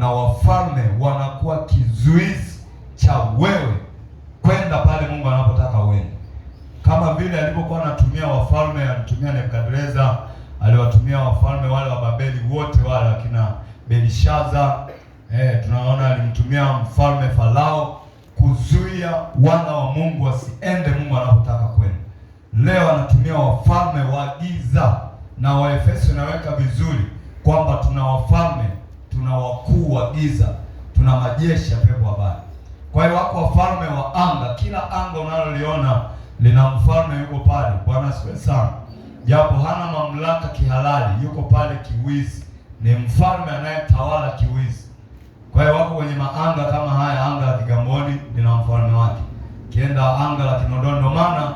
kuna wafalme wanakuwa kizuizi cha wewe kwenda pale Mungu anapotaka uende. Kama vile alipokuwa anatumia wafalme, alitumia Nebukadreza, aliwatumia wafalme wale wa Babeli wote wale akina Belishaza, tunaona alimtumia mfalme Farao kuzuia wana wa Mungu wasiende Mungu anapotaka kwenda. Leo anatumia wafalme wa giza, na Waefeso inaweka vizuri kwamba tuna wafalme, tuna wakuu wa giza, tuna majeshi ya pepo wabaya. Kwa hiyo wako wafalme wa anga. Kila anga unaloliona lina mfalme yuko pale. Bwana asifiwe sana. Japo hana mamlaka kihalali, yuko pale kiwizi. Ni mfalme anayetawala kiwizi. Kwa hiyo wako kwenye maanga kama haya. Anga la Kigamboni lina mfalme wake. Kienda anga la Kinondoni, maana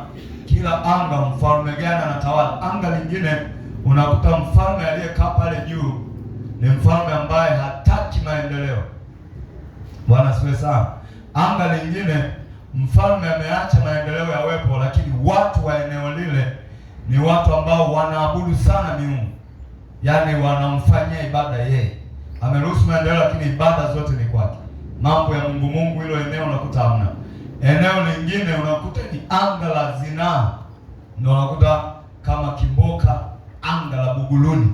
kila anga mfalme gani anatawala. Anga lingine unakuta mfalme aliyekaa pale juu ni mfalme ambaye hataki maendeleo. Bwana asifiwe sana. Anga lingine mfalme ameacha maendeleo yawepo, lakini watu wa eneo lile ni watu ambao wanaabudu sana miungu, yaani wanamfanyia ibada yeye. Ameruhusu maendeleo, lakini ibada zote ni kwake. Mambo ya Mungu hilo eneo unakuta hamna. Eneo lingine unakuta ni anga la zinaa, ndio unakuta kama Kimboka, anga la Buguruni.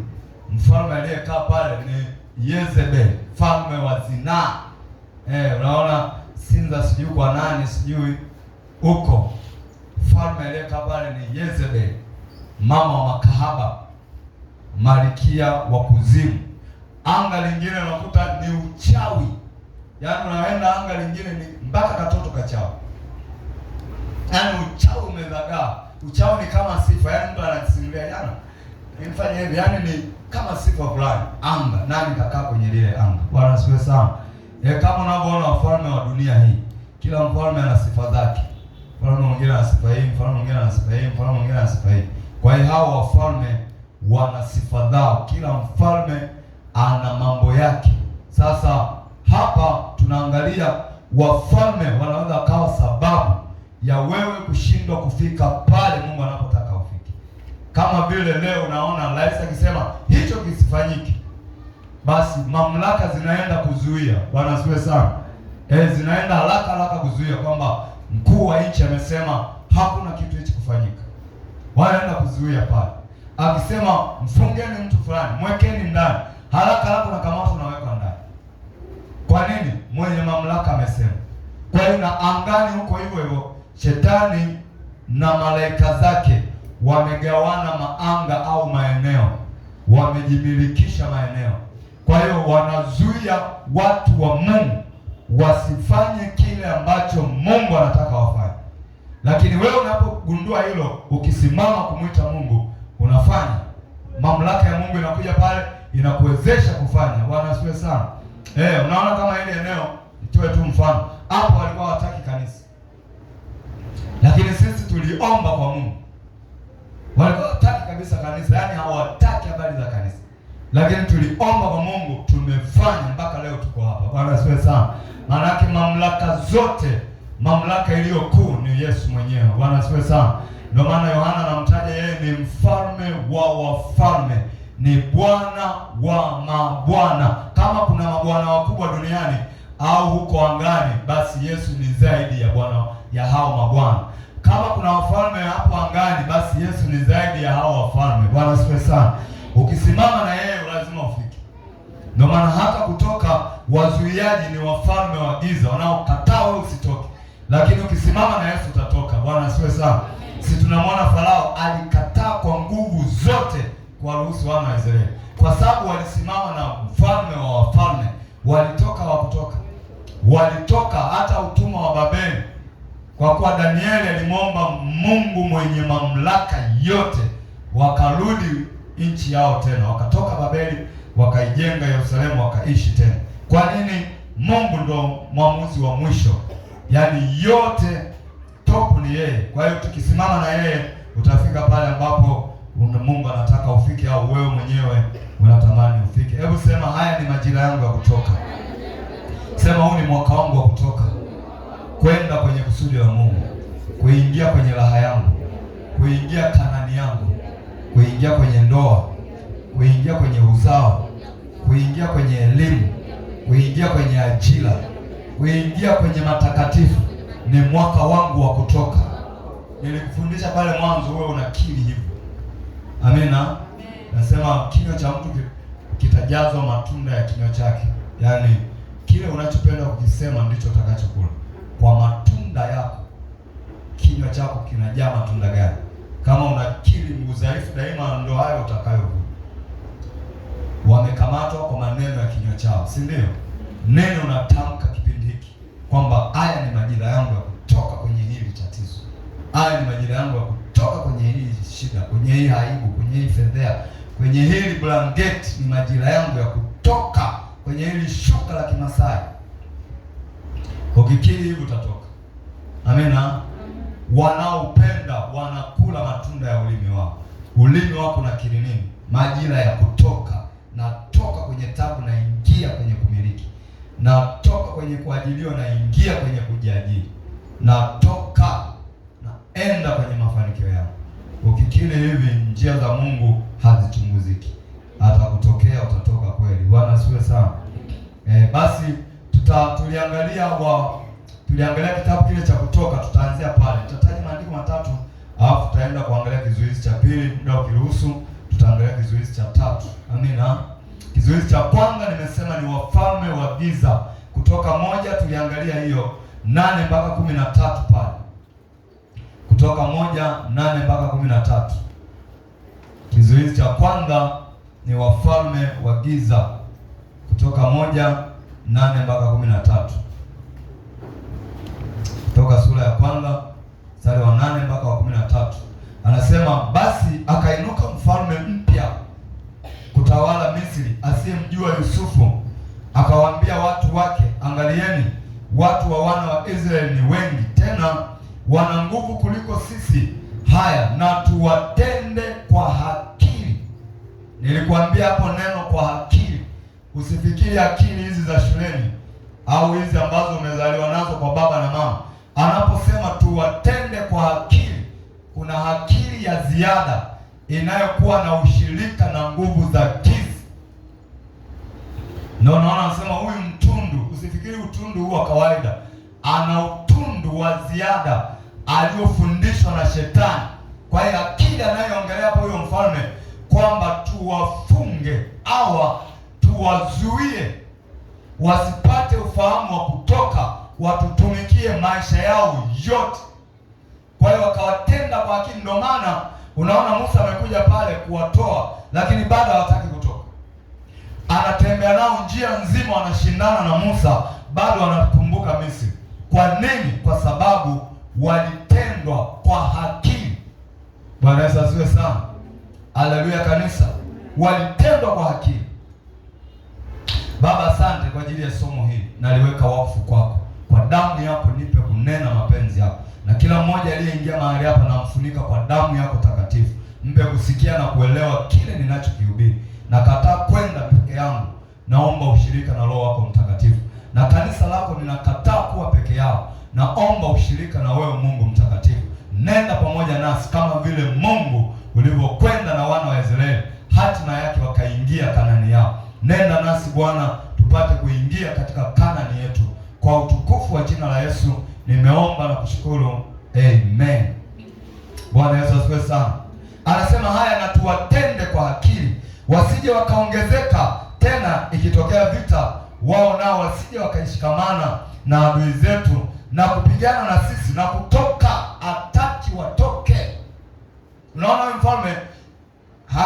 Mfalme aliyekaa pale ni Yezebeli, mfalme wa zinaa. Unaona Sinza sijui kwa nani sijui huko, mfalme aliyekaa pale ni Yezebeli, mama wa makahaba, malkia wa kuzimu. Anga lingine unakuta ni uchawi, yaani unaenda anga lingine ni mpaka katoto kachawi, yaani uchawi umezagaa. Uchawi ni kama sifa, yaani mtu anasimulia jana nifanye hivi, yaani ni kama sifa fulani. Anga nani kakaa kwenye lile anga? Bwana asifiwe sana. Kama unavyoona wafalme wa dunia hii, kila mfalme ana sifa zake. Mfalme mwingine ana sifa hii, mfalme mwingine ana sifa hii, mfalme mwingine ana sifa hii. Kwa hiyo hao wafalme wana sifa zao, kila mfalme ana mambo yake. Sasa hapa tunaangalia wafalme wanaweza kawa sababu ya wewe kushindwa kufika pale Mungu anapotaka ufike. Kama vile leo unaona rais akisema hicho kisifanyike, basi mamlaka zinaenda kuzuia. Bwana asifiwe sana. Zinaenda haraka kuzuia kwamba mkuu wa nchi amesema hakuna kitu hichi kufanyika. Wanaenda kuzuia pale. Akisema mfungeni mtu fulani, mwekeni ndani, haraka unakamata unaweka ndani. Kwa nini? Mwenye mamlaka amesema. Kwa hiyo na angani huko hivyo shetani na malaika zake wamegawana maanga au maeneo, wamejimilikisha maeneo. Kwa hiyo wanazuia watu wa Mungu wasifanye kile ambacho Mungu anataka wafanye. Lakini wewe unapogundua hilo, ukisimama kumwita Mungu, unafanya. Mamlaka ya Mungu inakuja pale, inakuwezesha kufanya. Bwana asifiwe sana. Unaona kama ile eneo, nitoe tu mfano. Hapo walikuwa hawataki kanisa, lakini sisi tuliomba kwa Mungu. Walikuwa hawataki kabisa kanisa, yaani hawataki habari za kanisa. Lakini tuliomba kwa Mungu, tumefanya mpaka leo tuko hapa. Bwana asifiwe sana. Maana yake mamlaka zote, mamlaka iliyo kuu ni Yesu mwenyewe. Bwana asifiwe sana. Ndio maana Yohana anamtaja yeye ni mfalme wa wafalme, ni Bwana wa mabwana. Kama kuna mabwana wakubwa duniani au huko angani, basi Yesu ni zaidi ya bwana ya hao mabwana. Kama kuna wafalme hapo angani, basi Yesu ni zaidi ya hao wafalme. Bwana asifiwe sana. Ukisimama na yeye lazima ufike. Ndio maana hata kutoka wazuiaji ni wafalme wa giza wanaokataa wewe usitoke. Lakini ukisimama na Yesu utatoka. Bwana asifiwe sana. Si tunamwona Farao alikataa kwa nguvu zote kuwaruhusu wana wa Israeli. Kwa sababu walisimama na mfalme wa wafalme. Walitoka wakutoka. Walitoka hata utumwa wa Babeli. Kwa kuwa Danieli alimwomba Mungu mwenye mamlaka yote, wakarudi nchi yao tena, wakatoka Babeli, wakaijenga Yerusalemu, wakaishi tena. Kwa nini? Mungu ndo mwamuzi wa mwisho, yaani yote top ni yeye. Kwa hiyo tukisimama na yeye utafika pale ambapo Mungu anataka ufike, au wewe mwenyewe unatamani ufike. Hebu sema, haya ni majira yangu ya kutoka. Sema, huu ni mwaka wangu wa kutoka kwenda kwenye kusudi la Mungu, kuingia kwenye raha yangu, kuingia Kanani yangu, kuingia kwenye ndoa, kuingia kwenye uzao, kuingia kwenye elimu, kuingia kuingia kwenye ajira, kuingia kwenye matakatifu. Ni mwaka wangu wa kutoka. Nilikufundisha pale mwanzo wewe unakiri hivyo. Amina. Nasema kinywa cha mtu kitajazwa matunda ya kinywa chake. Yaani kile unachopenda kukisema ndicho utakachokula. Kwa matunda yako kinywa chako kinajaa matunda gani? Kama unakiri udhaifu daima, ndio hayo utakayokula. Wamekamatwa kwa maneno ya kinywa chao, si ndio? Neno unatamka kipindi hiki kwamba haya ni majira yangu ya kutoka kwenye hili tatizo. Haya ni majira yangu ya kutoka kwenye hii shida, kwenye hii aibu, kwenye hii fedhea, kwenye hili blanketi. Ni majira yangu ya kutoka kwenye hili shuka la Kimasai. Ukikiri hivi utatoka. Amina. Wanaopenda wanakula matunda ya ulimi wao. Ulimi wako unakiri nini? Majira ya kutoka. Natoka kwenye tabu na ingia kwenye kumiliki. Natoka kwenye kuajiliwa na ingia kwenye kujiajiri. Natoka naenda kwenye mafanikio yangu. Ukikiri hivi, njia za Mungu hazichunguziki. Atakutokea, utatoka kweli. Bwana asifiwe sana. Basi tuliangalia kitabu kile cha Kutoka, tutaanzia pale. Tutataja maandiko matatu, alafu tutaenda kuangalia kizuizi cha pili, muda ukiruhusu tutaangalia kizuizi cha tatu. Amina. Kizuizi cha kwanza nimesema ni wafalme wa giza. Kutoka 1 tuliangalia hiyo 8 mpaka 13 pale. Kutoka 1:8 mpaka 13. Kizuizi cha kwanza ni wafalme wa giza. Kutoka 1:8 mpaka 13. Kutoka sura ya kwanza mstari wa 8 mpaka wa 13. Anasema, basi akainuka mfalme mpya kutawala Misri, asiyemjua Yusufu. Akawaambia watu wake, angalieni, watu wa wana wa Israeli ni wengi, tena wana nguvu kuliko sisi. Haya, na tuwatende kwa akili. Nilikuambia hapo neno kwa akili. Usifikiri akili hizi za shuleni au hizi ambazo umezaliwa nazo kwa baba na mama. Anaposema tuwatende kwa akili, kuna akili ya ziada inayokuwa na ushirika na nguvu za giza. Ndio naona anasema huyu mtundu, usifikiri utundu huu wa kawaida. Ana utundu wa ziada aliofundishwa na Shetani. Kwa hiyo akili anayoongelea hapo huyo mfalme kwamba tuwafunge hawa, tuwazuie wasipate ufahamu wa kutoka, watutumikie maisha yao yote. Kwa hiyo wakawatenda kwa akili. Ndio maana unaona Musa amekuja pale kuwatoa, lakini bado hawataki kutoka. Anatembea nao njia nzima, wanashindana na Musa, bado wanakumbuka Misri. Kwa nini? Kwa sababu walitendwa kwa akili. Bwana Yesu asifiwe sana. Haleluya kanisa. Walitendwa kwa akili. Baba, asante kwa ajili ya somo hili. Naliweka wakfu kwako. Kwa damu yako nipe kunena mapenzi yako. Na kila mmoja aliyeingia mahali hapa namfunika kwa damu yako takatifu. Mpe kusikia na kuelewa kile ninachokihubiri. Nakataa kwenda peke yangu. Naomba ushirika na Roho wako Mtakatifu. Na kanisa lako ninakataa kuwa peke yao. Naomba ushirika na wewe Mungu Mtakatifu. Nenda pamoja nasi kama vile Mungu ulivyokwenda na wana wa Israeli, hatima yake wakaingia Kanani yao. Nenda nasi Bwana, tupate kuingia katika Kanani yetu. Kwa utukufu wa jina la Yesu nimeomba na kushukuru. Amen. Bwana Yesu asifiwe sana. Anasema haya, na tuwatende kwa akili, wasije wakaongezeka tena ikitokea vita, wao nao wasije wakaishikamana na adui zetu na kupigana na sisi na kutoka ataki watoke. Unaona mfalme,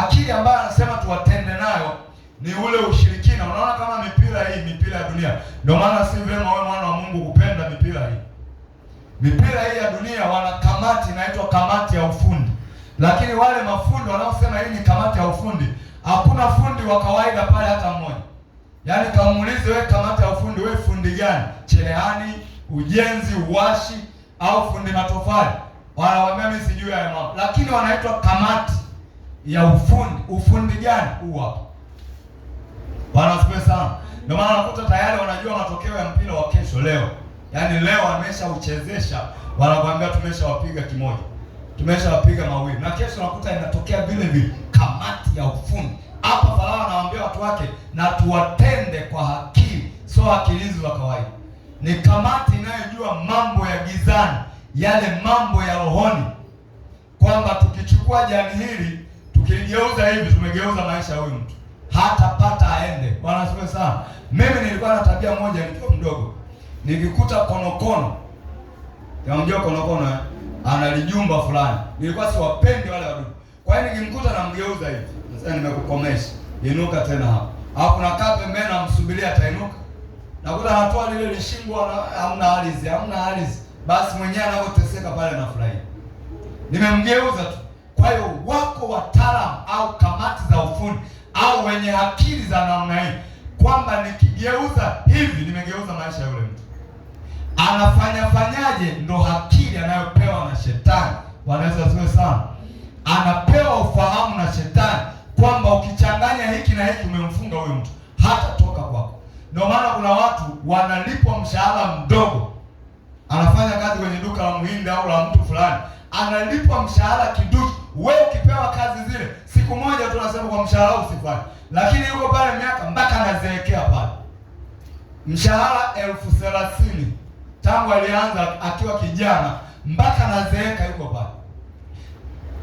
akili ambayo anasema tuwatende nayo ni ule ushirikina. Unaona kama mipira hii, mipira ya dunia. Ndio maana si vyema wewe mwana wa Mungu kupenda mipira hii. Mipira hii ya dunia wana kamati inaitwa kamati ya ufundi. Lakini wale mafundi wanaosema hii ni kamati ya ufundi, hakuna fundi wa kawaida pale hata mmoja. Yaani kamuulize wewe kamati ya ufundi, wewe fundi gani? Cherehani, ujenzi, uwashi au fundi matofali? Wanawaambia mimi sijui haya mambo. Lakini wanaitwa kamati ya ufundi. Ufundi gani? Huu hapa. Bwana asifiwe sana. Ndio maana unakuta tayari wanajua matokeo ya mpira wa kesho leo. Yaani leo wameshauchezesha, wanakuambia tumeshawapiga kimoja, tumeshawapiga mawili, na kesho unakuta inatokea vile vile. Kamati ya ufundi. Hapa Farao anawaambia watu wake, na tuwatende kwa akili. So sio akili za kawaida. Ni kamati inayojua mambo ya gizani, yale mambo ya rohoni, kwamba tukichukua jani hili tukiligeuza hivi, tumegeuza maisha ya huyu mtu, hatapata aende. Bwana asifiwe sana. Mimi nilikuwa na tabia moja nikiwa mdogo, nikikuta konokono, unajua konokono analijumba fulani, nilikuwa siwapendi wale wadudu. Kwa hiyo nikimkuta namgeuza hivi, sasa nimekukomesha, inuka tena hapa. Au kuna kaa pembeni namsubiria atainuka. Nakuta anatoa lile lishingo, hamna ardhi. Basi mwenyewe anapoteseka pale anafurahia. Nimemgeuza tu. Kwa hiyo wako wataalamu au kamati za ufundi au wenye akili za namna hii, kwamba nikigeuza hivi nimegeuza maisha ya yule mtu. Fanyaje? Ndo akili anayopewa na shetani. Wanaweza siwe sana. Anapewa ufahamu na shetani kwamba ukichanganya hiki na hiki umemfunga huyo mtu, hata toka kwako. Ndio maana kuna watu wanalipwa mshahara mdogo, anafanya kazi kwenye duka la Muhindi au la mtu fulani, analipwa mshahara kiduchu. Wewe ukipewa kazi zile, siku moja tu unasema kwa mshahara usifanye, lakini yuko pale miaka mpaka anazeekea pale. Mshahara 30,000 tangu alianza akiwa kijana mpaka anazeeka yuko pale.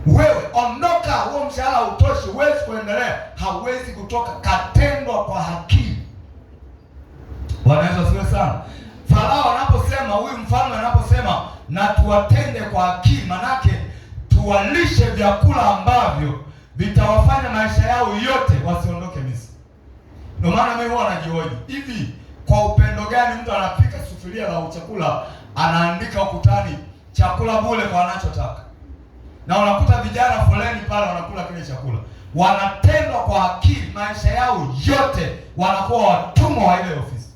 Wewe ondoka, huo mshahara utoshi, huwezi kuendelea, hauwezi kutoka. Katendwa kwa akili. Wanaweza siwe sana. Farao anaposema, huyu mfalme anaposema na tuwatende kwa akili, manake tuwalishe vyakula ambavyo vitawafanya maisha yao yote wasiondoke Misri. Ndio maana mimi huwa najihoji, hivi kwa upendo gani mtu anapika sufuria la chakula, anaandika ukutani chakula bure kwa anachotaka, na unakuta vijana foleni pale wanakula kile chakula. Wanatendwa kwa akili, maisha yao yote wanakuwa watumwa wa ile ofisi.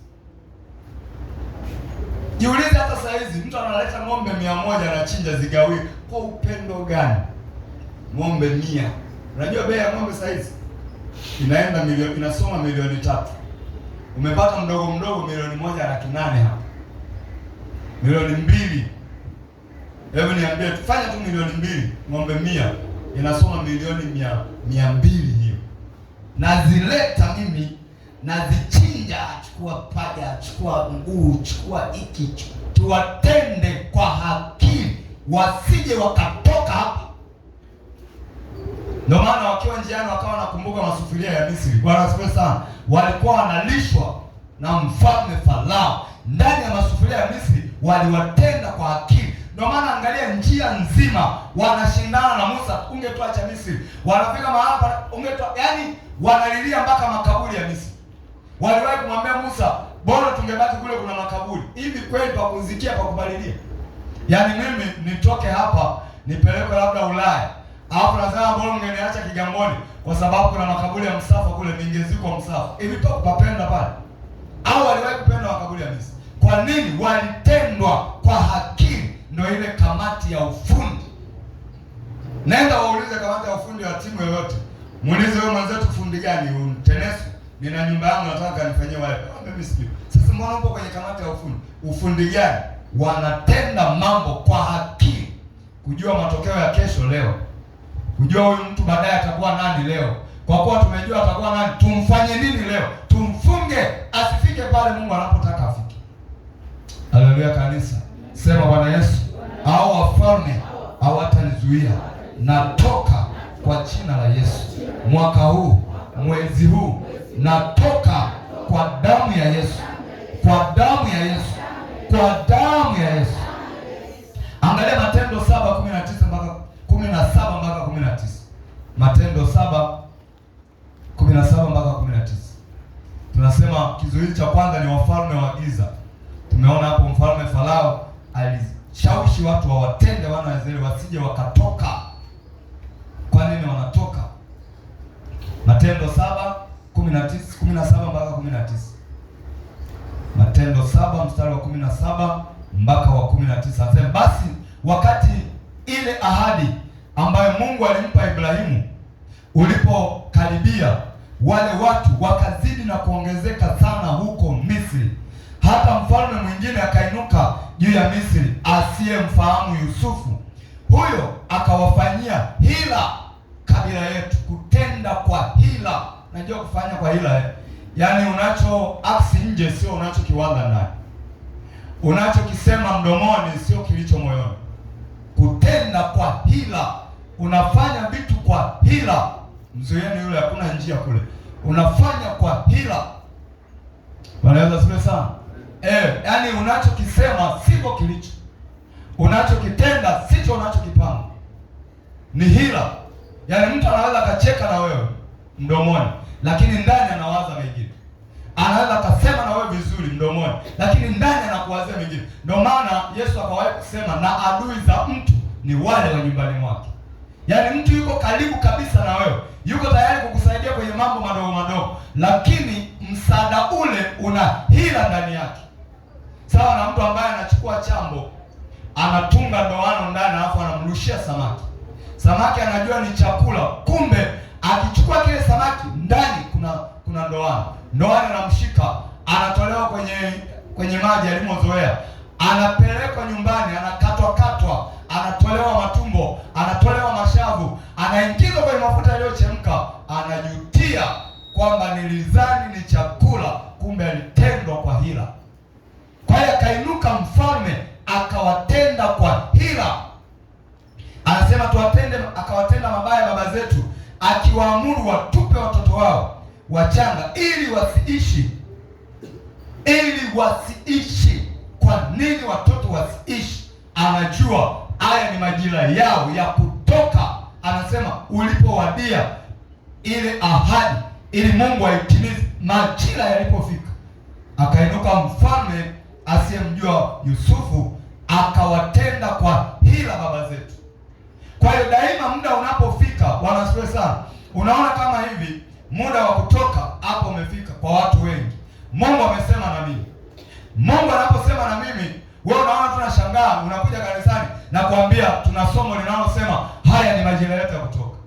Jiulize, hata saa hizi mtu analeta ng'ombe 100 anachinja zigawie, kwa upendo gani? Ng'ombe 100. Unajua bei ya ng'ombe saa hizi inaenda milioni, inasoma milioni 3. Umepata mdogo milioni 1.8 hapa. Milioni 2. Hebu niambie, tufanye tu milioni 2, ng'ombe 100 inasoma milioni 200 hiyo. Nazileta mimi, nazichinja, chukua paja, chukua mguu, chukua hiki. Tuwatende kwa akili, wasije wakatoka hapa. Ndio maana wakiwa njiani wakawa wanakumbuka masufuria ya Misri. Bwana asifiwe sana. Walikuwa wanalishwa na mfalme Farao ndani ya masufuria ya Misri, waliwatenda kwa akili. Ndio maana angalia, njia nzima wanashindana na Musa, ungetuacha Misri. Wanafika mahali yaani wanalilia mpaka makaburi ya Misri. Waliwahi kumwambia Musa, bora tungebaki kule kuna makaburi. Hivi kweli pa kuzikia, pa kubalilia? Yaani mimi nitoke hapa nipelekwe labda Ulaya, alafu nasema bora ungeniacha Kigamboni kwa sababu kuna makaburi ya Msafa kule, ningezikwa Msafa. Hivi papenda pale? Au waliwahi kupenda makaburi ya Misri? Kwa nini? Walitendwa kwa akili. Ndio ile kamati ya ufundi. Nenda waulize kamati ya ufundi wa timu yoyote, muulize wewe mwenzetu fundi gani? Tenesu, nina nyumba yangu nataka nifanyie wale. Mimi sijui. Sasa mbona upo kwenye kamati ya ufundi? Ufundi gani? Wanatenda mambo kwa akili, kujua matokeo ya kesho leo, kujua huyu mtu baadaye atakuwa nani leo. Kwa kuwa tumejua atakuwa nani, tumfanye nini leo? Tumfunge asifike pale Mungu anapotaka afike. Haleluya kanisa. Sema Bwana Yesu, au wafalme hawatanizuia. Natoka kwa jina la Yesu. Mwaka huu, mwezi huu, natoka kwa damu ya Yesu. Kwa damu ya Yesu. Kwa damu ya Yesu. Angalia Matendo 7:19 mpaka 17 mpaka 19. Matendo 7:17 mpaka 19. Tunasema kizuizi cha kwanza ni wafalme wa giza. Tumeona hapo mfalme Farao alishawishi watu wawatende wana wa Israeli wasije wakatoka. Kwa nini wanatoka? Matendo 7:17 mpaka 19. Matendo 7 mstari wa 17 mpaka wa 19. Anasema basi wakati ile ahadi ambayo Mungu alimpa Ibrahimu ulipokaribia, wale watu wakazidi na kuongezeka sana huko Misri, hata mfalme mwingine akainuka juu ya Misri asiyemfahamu Yusufu. Huyo akawafanyia hila kabila yetu, kutenda kwa hila. Najua kufanya kwa hila Yaani unacho aksi nje sio unachokiwaza ndani. Unachokisema mdomoni sio kilicho moyoni. Kutenda kwa hila, unafanya vitu kwa hila. Mzuieni yule, hakuna njia kule. Unafanya kwa hila. Wanaweza sema sana. Yaani unachokisema sivyo kilicho. Unachokitenda sicho unachokipanga. Ni hila. Yaani mtu anaweza akacheka na wewe mdomoni, lakini ndani anawaza mengine. Anaweza akasema na wewe vizuri mdomoni, lakini ndani anakuwazia mengine. Ndio maana Yesu akawahi kusema, na adui za mtu ni wale wa nyumbani mwake. Yaani mtu yuko karibu kabisa na wewe, yuko tayari kukusaidia kwenye mambo madogo madogo, lakini msaada ule una hila ndani yake. Sawa na mtu ambaye anachukua chambo, anatunga ndoano ndani, alafu anamrushia samaki. Samaki anajua ni chakula, kumbe akichukua kile samaki ndani kuna ndoano. Ndoano anamshika, anatolewa kwenye maji alimozoea, anapelekwa nyumbani, anakatwa, anatolewa matumbo, anatolewa mashavu, anaingizwa kwenye mafuta yaliyochemka, anajutia kwamba nilizani ni chakula, kumbe alitendwa kwa hila. Kwa hiyo akainuka mfalme akawatenda kwa hila. Anasema akawatenda mabaya baba zetu, akiwaamuru watupe watoto wao wachanga ili wasiishi. Kwa nini watoto wasiishi? Anajua haya ni majira yao ya kutoka. Anasema ulipowadia ile ahadi, ili Mungu aitimize, majira yalipofika, akainuka mfalme asiyemjua Yusufu, akawatenda kwa hila baba zetu. Kwa hiyo daima muda unapofika, Bwana asifiwe sana, unaona kama hivi muda wa kutoka hapo umefika kwa watu wengi. Mungu amesema na mimi. Mungu anaposema na mimi, wewe unaona tunashangaa, unakuja kanisani na kuambia tuna somo linalosema haya ni majira yetu ya kutoka.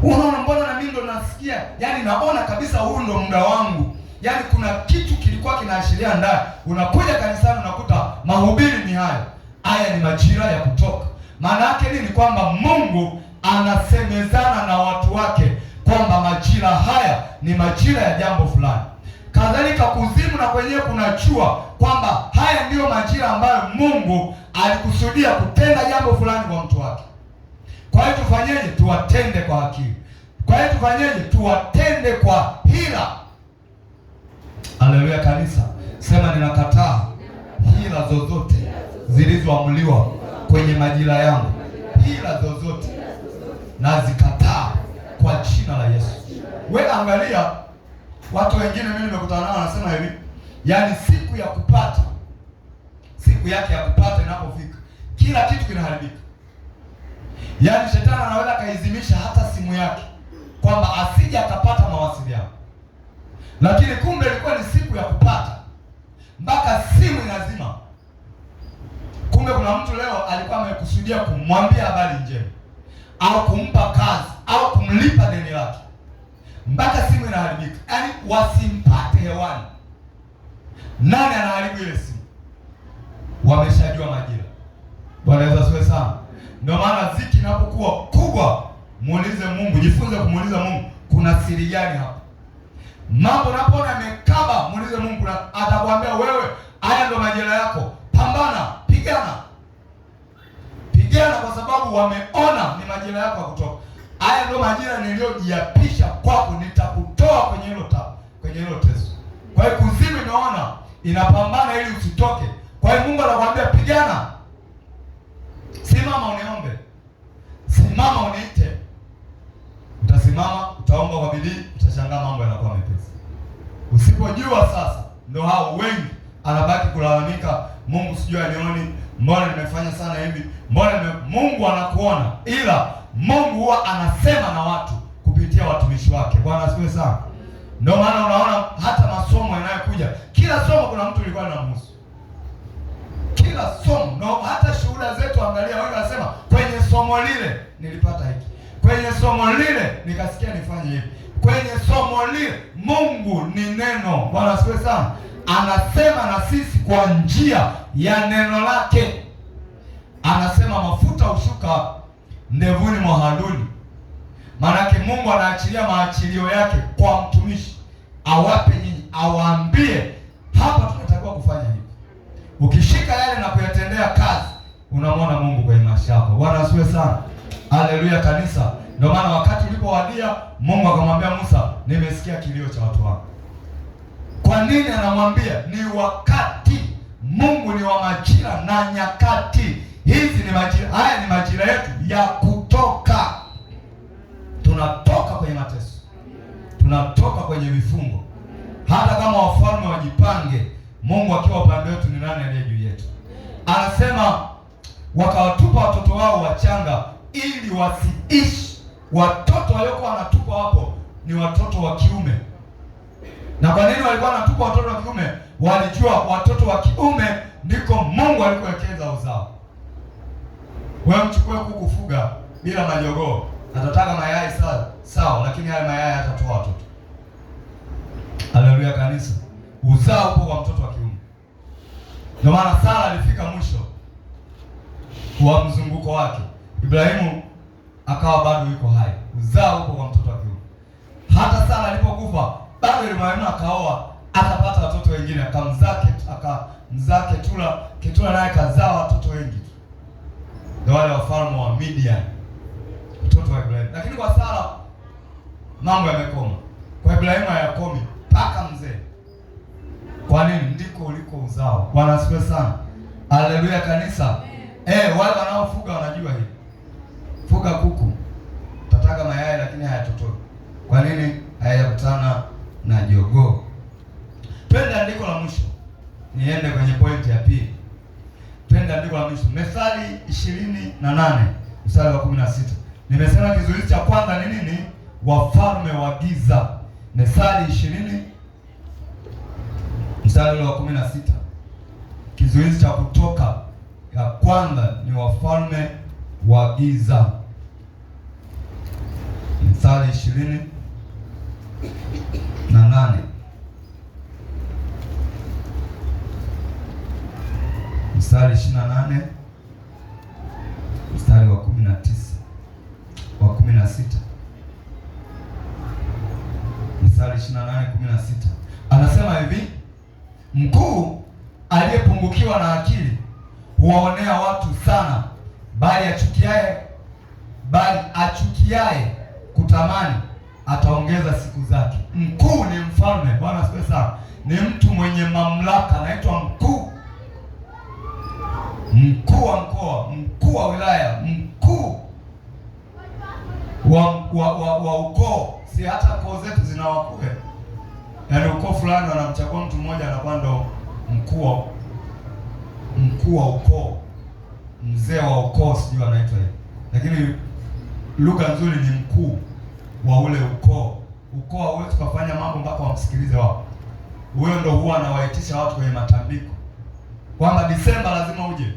Unaona, mbona na mimi ndo nasikia, yaani naona kabisa huu ndo muda wangu. Yaani kuna kitu kilikuwa kinaashiria ndani. Unakuja kanisani unakuta mahubiri ni haya. Haya ni majira ya kutoka. Maana yake nini? Kwamba Mungu anasemezana na watu wake kwamba majira haya ni majira ya jambo fulani. Kadhalika kuzimu na kwenyewe kunachua kwamba haya ndiyo majira ambayo Mungu alikusudia kutenda jambo fulani kwa mtu wake. Kwa hiyo tufanyeje? Tuwatende kwa akili. Kwa hiyo tufanyeje? Tuwatende kwa hila. Haleluya kanisa. Sema ninakataa hila zozote zilizoamuliwa kwenye majira yangu. Hila zozote nazikataa kwa jina la Yesu. Wewe angalia watu wengine mimi nimekutana nao wanasema hivi, yaani siku ya kupata, siku yake ya kupata inapofika, kila kitu kinaharibika. Yaani shetani anaweza kaizimisha hata simu yake kwamba asije akapata mawasiliano. Lakini kumbe ilikuwa ni siku ya kupata, mpaka simu inazima. Kumbe kuna mtu leo alikuwa amekusudia kumwambia habari njema au kumpa kazi au kumlipa deni lake, mpaka simu inaharibika. Yaani wasimpate hewani. Nani anaharibu ile simu? Wameshajua majira. Bwana Yesu asifiwe sana. Ndio maana ziki inapokuwa kubwa, muulize Mungu, jifunze kumuuliza Mungu, kuna siri gani hapa? Mambo unapoona yamekaba, muulize Mungu, atakwambia wewe, haya ndio majira yako. Pambana, pigana. Pigana kwa sababu wameona ni majira yako ya kutoka. Haya ndio majira niliyojiapisha kwako, nitakutoa kwenye hilo teso. Kwa hiyo kuzimu imeona inapambana ili usitoke. Kwa hiyo Mungu anakuambia pigana. Simama uniombe. Simama uniite. Utasimama, utaomba kwa bidii, utashangaa mambo yanakuwa mepesi. Usipojua sasa, ndio hao wengi anabaki kulalamika, Mungu sijui anioni, mbona nimefanya sana hivi, Mungu anakuona, ila Mungu huwa anasema na watu kupitia watumishi wake. Bwana asifiwe sana. Ndio maana unaona hata masomo yanayokuja, kila somo kuna mtu alikuwa anamhusu. Kila somo, no, hata shuhuda zetu angalia, wewe unasema kwenye somo lile nilipata hiki. Kwenye somo lile nikasikia nifanye hivi. Kwenye somo lile, Mungu ni neno. Bwana asifiwe sana. Anasema na sisi kwa njia ya neno lake. Anasema mafuta hushuka ndevuni mwa Haruni. Maana yake Mungu anaachilia maachilio yake kwa mtumishi. awape nyinyi, awaambie hapa tunatakiwa kufanya hivi. Ukishika yale na kuyatendea kazi, unamwona Mungu kwenye maisha yako. Bwana asifiwe sana. Haleluya kanisa. Ndio maana wakati ulipowadia, Mungu akamwambia Musa, nimesikia kilio cha watu wako. Kwa nini anamwambia? Ni wakati. Mungu ni wa majira na nyakati. Hizi ni majira, haya ni majira yetu ya kutoka. Tunatoka kwenye mateso, tunatoka kwenye vifungo. Hata kama wafalme wajipange, Mungu akiwa upande wetu, ni nani aliye juu yetu? Anasema wakawatupa watoto wao wachanga ili wasiishi. Watoto waliokuwa wanatupa hapo ni watoto wa kiume. Na kwa nini walikuwa wanatupa watoto wa kiume? Walijua watoto wa kiume ndiko Mungu alikuwekeza uzao. Wewe mchukue kuku, fuga bila majogoo, atataka mayai sawa, lakini haya mayai hatatoa watoto. Haleluya kanisa. Uzao upo kwa mtoto wa kiume. Ndio maana Sara alifika mwisho wa mzunguko wake, Ibrahimu akawa bado yuko hai. Uzao upo kwa mtoto wa kiume. Hata Sara alipokufa, bado Ibrahimu akaoa, akapata watoto wengine, akamzaa Ketura naye kazaa watoto wengi. Ndio wale wafalme wa Midian, mtoto wa Ibrahimu. Lakini kwa Sara mambo yamekoma. Kwa Ibrahimu hayakomi mpaka mzee. Kwa nini? Ndiko uliko uzao. Bwana asifiwe sana. Haleluya kanisa. Wale wanaofuga wanajua hivi. Fuga kuku, tataka mayai lakini hayatotoi. Kwa nini? Hayajakutana na jogoo. Twende andiko la mwisho. Niende kwenye pointi ya pili. Twende andiko la mwisho. Methali 28 mstari wa 16. Nimesema kizuizi cha kwanza ni nini? Wafalme wa giza. Methali 20 mstari wa 16. Kizuizi cha kutoka ya kwanza ni wafalme wa giza. Methali 28 mstari 28 mstari wa 19 wa 16. Mstari 28:16 anasema hivi: mkuu aliyepungukiwa na akili huwaonea watu sana, bali achukiaye kutamani ataongeza siku zake. Mkuu ni mfalme. Bwana asifiwe sana. Ni mtu mwenye mamlaka, anaitwa mkuu. Mkuu wa mkoa, mkuu wa wilaya, mkuu wa ukoo. Si hata koo zetu zina wakuu. Yaani ukoo fulani wanamchagua mtu mmoja anakuwa ndo mkuu wa ukoo, mzee wa ukoo, sijui anaitwa hivi. Lakini lugha nzuri ni mkuu wa ule ukoo. Ukoo hauwezi kufanya mambo mpaka wamsikilize wao. Huyo ndo huwa anawaitisha watu kwenye matambiko, kwamba Disemba lazima uje,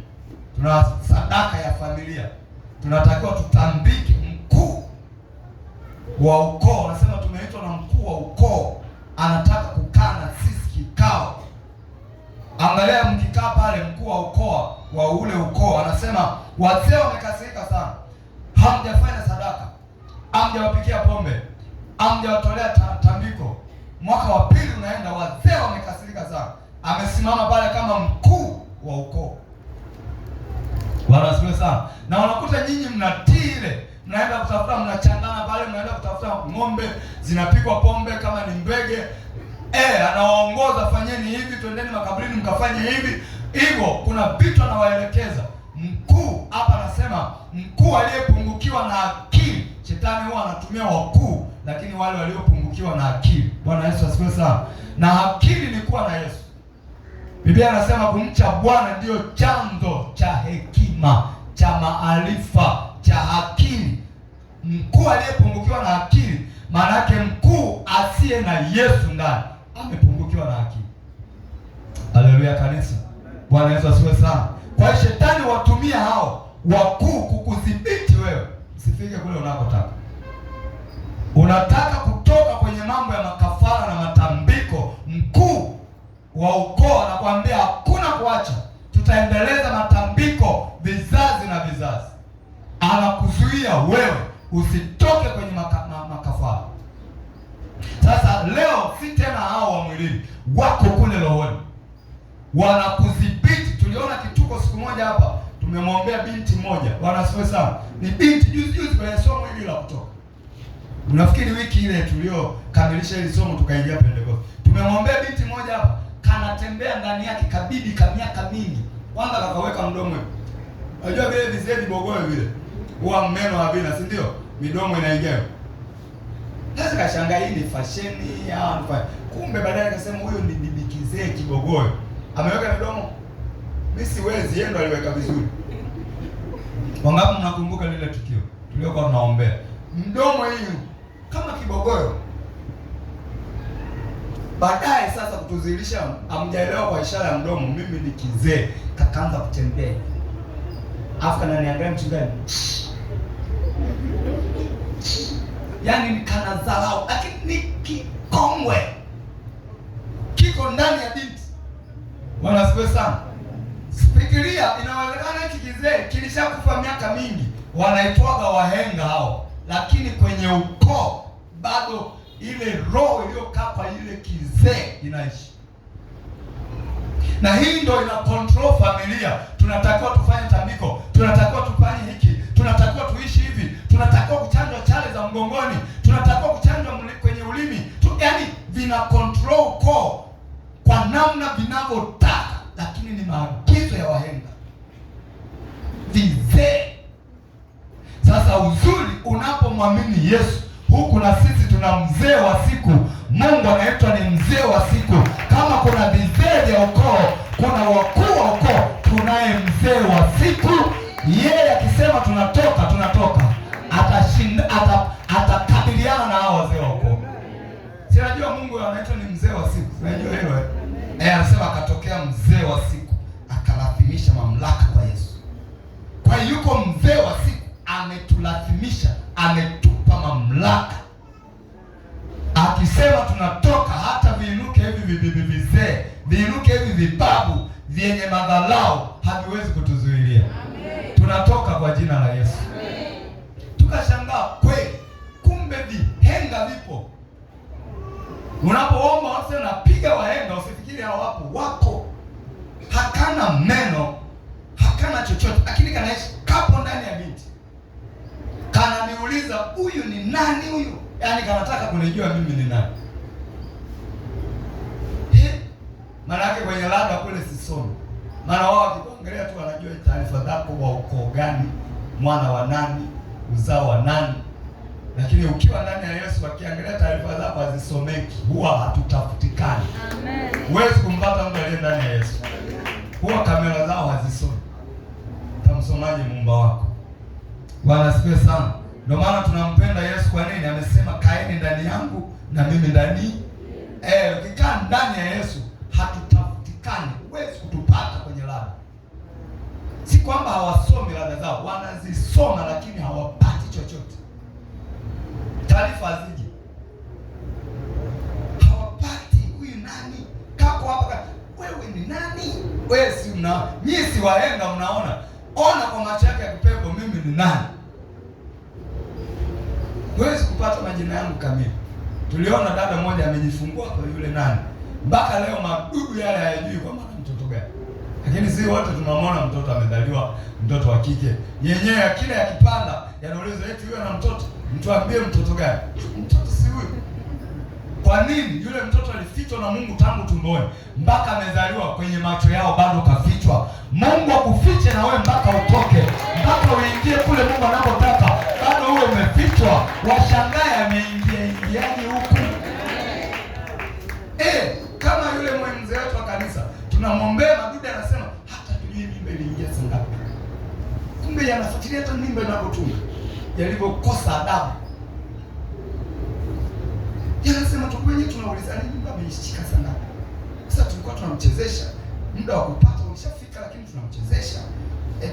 tuna sadaka ya familia, tunatakiwa tutambike. Mkuu wa ukoo, anasema tumeitwa na mkuu wa ukoo, anataka kukaa na sisi kikao. Angalia mkikaa pale, mkuu wa ukoo wa ule ukoo anasema, wazee wamekasirika sana, hamjafanya sadaka, hamjawapikia pombe, hamjawatolea tambiko. Mwaka wa pili unaenda, wazee wamekasirika sana. Amesimama pale kama mkuu wa ukoo. Bwana asifiwe sana. Na unakuta nyinyi mnatii ile, mnaenda kutafuta, mnachangana pale, mnaenda kutafuta ng'ombe, zinapikwa pombe kama ni mbege. Anawaongoza, fanyeni hivi, twendeni makaburini mkafanye hivi. Hivyo kuna vitu anawaelekeza. Mkuu hapa anasema mkuu aliyepungukiwa na akili. Shetani huwa anatumia wakuu, lakini wale waliopungukiwa na akili. Bwana Yesu asifiwe sana. Na akili ni kuwa na Yesu. Biblia anasema kumcha Bwana ndiyo chanzo cha hekima, cha maarifa, cha akili. Mkuu aliyepungukiwa na akili, maana yake mkuu asiye na Yesu ndani amepungukiwa na akili. Haleluya kanisa. Bwana Yesu asifiwe sana. Kwa hiyo shetani watumia hao wakuu kukudhibiti wewe usifike kule unakotaka. Unataka kutoka kwenye mambo ya makafara na matambiko, mkuu wa ukoo anakuambia hakuna kuacha, tutaendeleza matambiko vizazi na vizazi. Anakuzuia wewe usitoke kwenye makafara. Sasa leo si tena hao wa mwilini, wako kule rohoni, wanakudhibiti. Tuliona kituko siku moja hapa, tumemwombea binti moja, wanasiwe sana, ni binti juzi kwenye somo hili la Kutoka. Unafikiri wiki ile tuliyokamilisha hili somo tukaingia Pentecost, tumemwombea binti moja hapa, kanatembea ndani yake kabibi ka miaka mingi, kwanza kakaweka mdomo. Unajua vile vizee vibogoe vile huwa mmeno havina, si ndio? Midomo inaingia. Sasa kashangaa hii ni fasheni au nifanye. Kumbe baadaye akasema huyo ni bibi kizee kibogoe. Ameweka midomo. Mimi siwezi, yeye ndo aliweka vizuri. Wangapi mnakumbuka lile tukio tuliokuwa tunaombea? Mdomo hii kama kibogoyo. Baadaye sasa kutuzilisha, amjaelewa kwa ishara ya mdomo, mimi ni kizee, kakaanza kutembea. Afu ananiangalia mchungaji. Yaani ni kana dharau, lakini ni kikongwe. Kiko ndani ya binti. Wanasiwe sana. Fikiria, inawezekana hiki kizee kilishakufa miaka mingi. Wanaitwaga wahenga hao. Lakini kwenye ukoo bado ile roho iliyokapa ile kizee inaishi. Na hii ndio ina control familia. Tunatakiwa tufanye tambiko, tunatakiwa tufanye hiki, tunatakiwa tuishi hivi, tunatakiwa kuchanjwa chale za mgongoni, tunatakiwa kuchanjwa kwenye ulimi. Yaani vina control ukoo kwa namna vinavyotaka, lakini ni maagizo ya wahenga. Vizee. Sasa uzuri unapomwamini Yesu, huku na sisi tuna mzee wa siku. Mungu anaitwa ni mzee wa siku. Kama kuna vizee vya ukoo, kuna wakuu wa ukoo, tunaye mzee wa siku. Yeye akisema tunatoka. Atakabiliana na hao wazee wa ukoo. Si unajua Mungu anaitwa ni mzee wa siku. Unajua hilo anasema akatokea mzee wa siku, akalazimisha mamlaka kwa Yesu. Kwa hiyo yuko mzee wa siku, ametulazimisha, ametupa mamlaka. Akisema tunatoka, hata viinuke hivi vizee, viinuke hivi vibabu vyenye madharau, haviwezi kutuzuilia. Tunatoka kwa jina la Yesu. Tukashangaa kweli, kumbe vihenga vipo. Unapoomba wase napiga wahenga, usifikiri hao wako. Hakana meno, hakana chochote, lakini kanaishi kapo ndani ya binti. Kananiuliza huyu ni nani huyu? Yaani kanataka kunijua mimi ni nani. Maana yake kwenye labda kule sisomi. Maana wao wakikuangalia tu wanajua taarifa zako, wa ukoo gani, mwana wa nani, uzao wa nani. Lakini ukiwa ndani ya Yesu, wakiangalia taarifa zako hazisomeki, huwa hatutafutikani. Amen. Huwezi kumpata mtu aliye ndani ya Yesu. Huwa kamera zao hazisomi. Tamsomaje Muumba wako? Bwana asifiwe sana. Ndio maana tunampenda Yesu. Kwa nini? Amesema kaeni ndani yangu na mimi ndani. Ukikaa ndani ya Yesu hatutafutikani. Huwezi kutupata kwenye ladha. Si kwamba hawasomi ladha zao, wanazisoma lakini hawapati chochote. Taarifa haziji. Hawapati. Huyu nani? Kako hapa. Wewe ni nani? Wewe si nyinyi si wahenga mnaona. Ona kwa macho yake ya kipepo mimi ni nani? Huwezi kupata majina yangu kamili. Tuliona dada mmoja amejifungua kwa yule nani. Mpaka leo madudu yale hayajui kwa maana mtoto gani. Lakini si wote tunamwona mtoto amezaliwa, mtoto wa kike. Yenyewe kile yakipanda yanauliza eti yule ana mtoto. Mtuambie mtoto gani? Mtoto si huyo. Kwa nini? Yule mtoto alifichwa na Mungu tangu tumboni. Mpaka amezaliwa kwenye macho yao bado kafichwa. Mungu akufiche na wewe mpaka utoke. Mpaka uingie kule Mungu anapotaka. Bado wewe umefichwa. Washangae ameingiaje huku? Kama yule mzee wetu wa kanisa, tunamwombea mabibi anasema hata tujui mimba iliingia saa ngapi. Kumbe yanafuatilia hata mimba inapotunga. Yalivyokosa adabu. Yanasema tu kwenye tunauliza nini mimba imeishika saa ngapi? Sasa tulikuwa tunamchezesha, muda wa kupata ulishafika lakini tunamchezesha.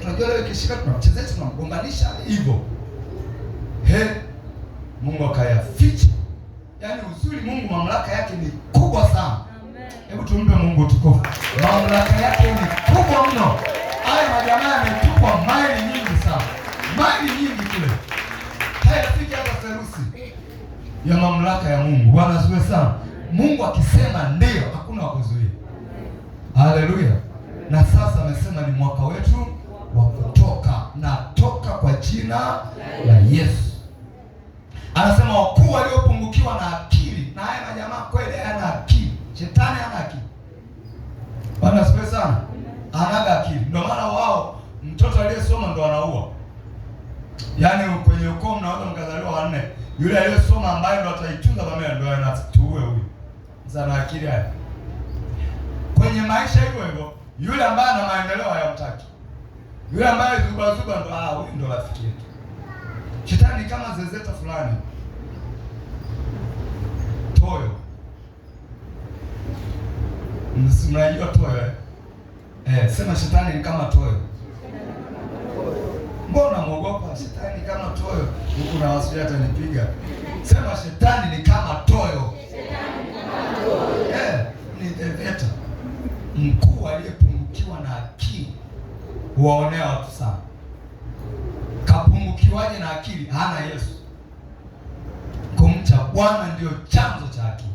Tunajua leo ikishika tunamchezesha, tunamgombanisha hivyo. Mungu akayaficha. Yaani uzuri Mungu mamlaka yake ni kubwa sana. Amen. Hebu tumpe Mungu tukufu. Mamlaka yake ni kubwa mno. Haya majamaa yametupwa maili nyingi sana. Maili nyingi kule. Hayafiki hata theluthi. ya mamlaka ya Mungu. Bwana asifiwe sana. Mungu akisema ndio, hakuna wakuzuia. Haleluya. Na sasa amesema ni mwaka wetu wa kutoka, na toka kwa jina la Yesu. Anasema wakuu waliopungukiwa na akili, na haya majamaa kweli hana akili. Shetani hana akili. Bwana asifiwe sana. Hana akili. Ndio maana wao mtoto aliyesoma ndo anaua. Yaani kwenye ukoo mnaweza mkazaliwa wanne. Yule aliyesoma ambaye ndo ataitunza familia ndo anatuue huyu. Sasa na akili haya. Kwenye maisha hivyo hivyo, yule ambaye ana maendeleo hayamtaki. Yule ambaye zuba ndo huyu ndo rafiki yetu. Shetani kama zezeta fulani. Toyo. Mnajua toyo sema shetani ni kama toyo. Mbona mwogopa shetani kama toyo? Huku na wasiwasi hata nipiga. Sema shetani ni kama toyo. Shetani kama toyo. Ni zezeta. Mkuu aliyepungukiwa na akili huwaonea watu sana. Kapungukiwaje na akili? Hana Yesu. Kumcha Bwana ndio chanzo cha akili.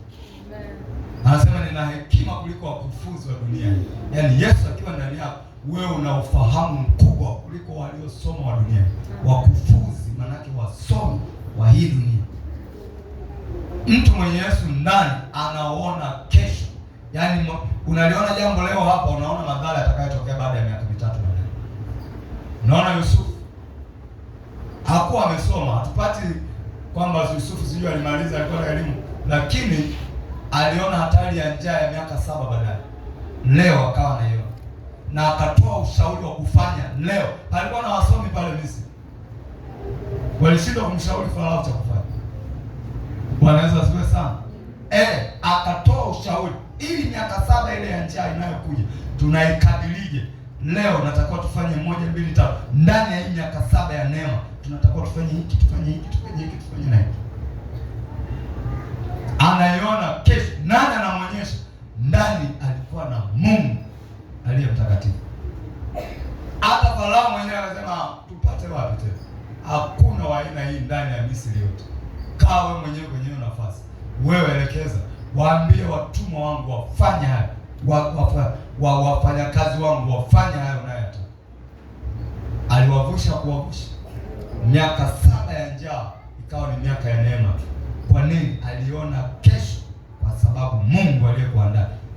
Anasema nina hekima kuliko wakufuzi wa dunia. Yaani Yesu akiwa ndani yako, wewe una ufahamu mkubwa kuliko waliosoma wa dunia. Wakufuzi manake wasomi wa hii dunia. Mtu mwenye Yesu ndani anaona kesho. Yaani unaliona jambo leo hapa, unaona madhara yatakayotokea baada ya miaka 3 baadaye. Unaona Yusufu hakuwa amesoma, hatupati kwamba Yusufu sijui alimaliza, alikuwa na elimu, lakini aliona hatari ya njaa ya miaka 7 baadaye. Leo akawa na hiyo. Na akatoa ushauri wa kufanya leo. Alikuwa na wasomi pale Misri. Walishindwa kumshauri Farao cha kufanya. Bwana Yesu asifiwe sana. Akatoa ushauri ili miaka 7 ile ya njaa inayokuja tunaikabilije? Leo natakiwa tufanye 1 2 3. Ndani ya hii miaka 7 ya neema tunatakiwa tufanye hiki, tufanye hiki, tufanye hiki, tufanye na hiki. Anaiona kesho. Nani anamwonyesha? Ndani alikuwa na Mungu aliye mtakatifu. Hata Farao mwenyewe anasema tupate wapi tena? Hakuna wa aina hii ndani ya Misri yote. Kaa wewe mwenyewe kwenye hiyo nafasi. Wewe elekeza, waambie watumwa wangu wafanye haya. Wafanyakazi wangu wafanye haya unayotaka. Aliwavusha kuwavusha. Miaka 7 ya njaa ikawa ni miaka ya neema. Kwa nini? Aliona kesho, kwa sababu Mungu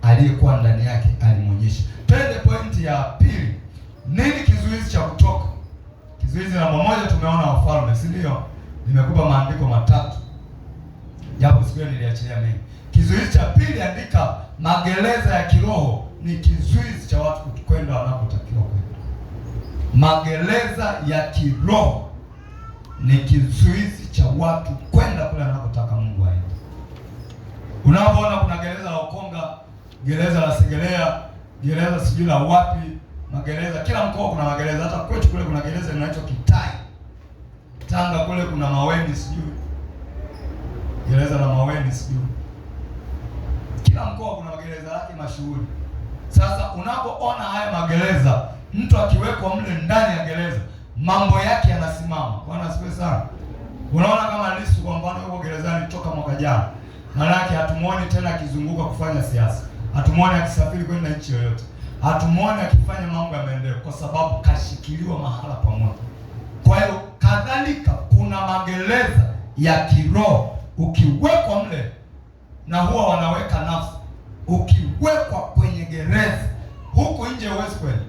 aliyekuwa ndani yake alimwonyesha. Twende pointi ya pili. Nini kizuizi cha kutoka? Kizuizi namba 1 tumeona wafalme, si ndio? Nimekupa maandiko 3. Japo siku niliachilia mengi. Kizuizi cha pili, andika magereza ya kiroho ni kizuizi cha watu kwenda wanapotakiwa kwenda. Magereza ya kiroho ni kizuizi cha watu kwenda kule anakotaka Mungu aende. Unapoona kuna gereza la Ukonga, gereza la Segerea, gereza sijui la wapi, magereza kila mkoa kuna magereza. Hata kwetu kule kuna gereza linaloitwa Kitai. Tanga kule kuna Maweni sijui. Gereza la Maweni sijui. Kila mkoa kuna magereza yake mashuhuri. Sasa unapoona haya magereza, mtu akiwekwa mle ndani ya gereza, mambo yake yanasimama. Bwana asifiwe sana. Unaona kama Lissu kwa mfano yuko gerezani toka mwaka jana. Maana yake hatumuoni tena akizunguka kufanya siasa. Hatumuoni akisafiri kwenda nchi yoyote. Hatumuoni akifanya mambo ya maendeleo kwa sababu kashikiliwa mahala pamoja. Kwa hiyo kadhalika kuna magereza ya kiroho. Ukiwekwa mle, na huwa wanaweka nafsi. Ukiwekwa kwenye gereza, huko nje huwezi kwenda.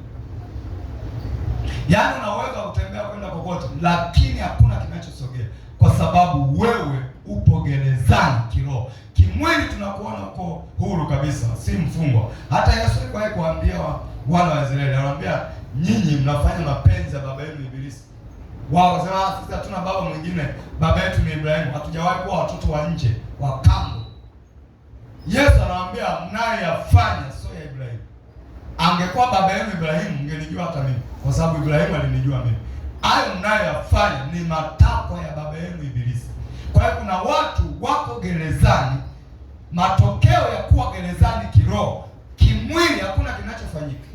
Yaani unaweza kutembea kwenda kokote, lakini hakuna kinachosogea kwa sababu wewe upo gerezani kiroho. Kimwili tunakuona uko huru kabisa, si mfungwa. Hata Yesu alikuwa kuambia wana wa Israeli, anawaambia nyinyi mnafanya mapenzi ya baba yenu Ibilisi. Wao wasema sisi hatuna baba mwingine, baba yetu ni Ibrahimu, hatujawahi kuwa watoto wa nje wa kambo. Yesu anawaambia mnayoyafanya sio ya Ibrahimu. Angekuwa baba yenu Ibrahimu mngenijua hata mimi, kwa sababu Ibrahimu alinijua mimi. Hayo mnayoyafanya ni matakwa ya baba yenu Ibilisi. Kwa hiyo kuna watu wako gerezani, matokeo ya kuwa gerezani kiroho, kimwili hakuna kinachofanyika.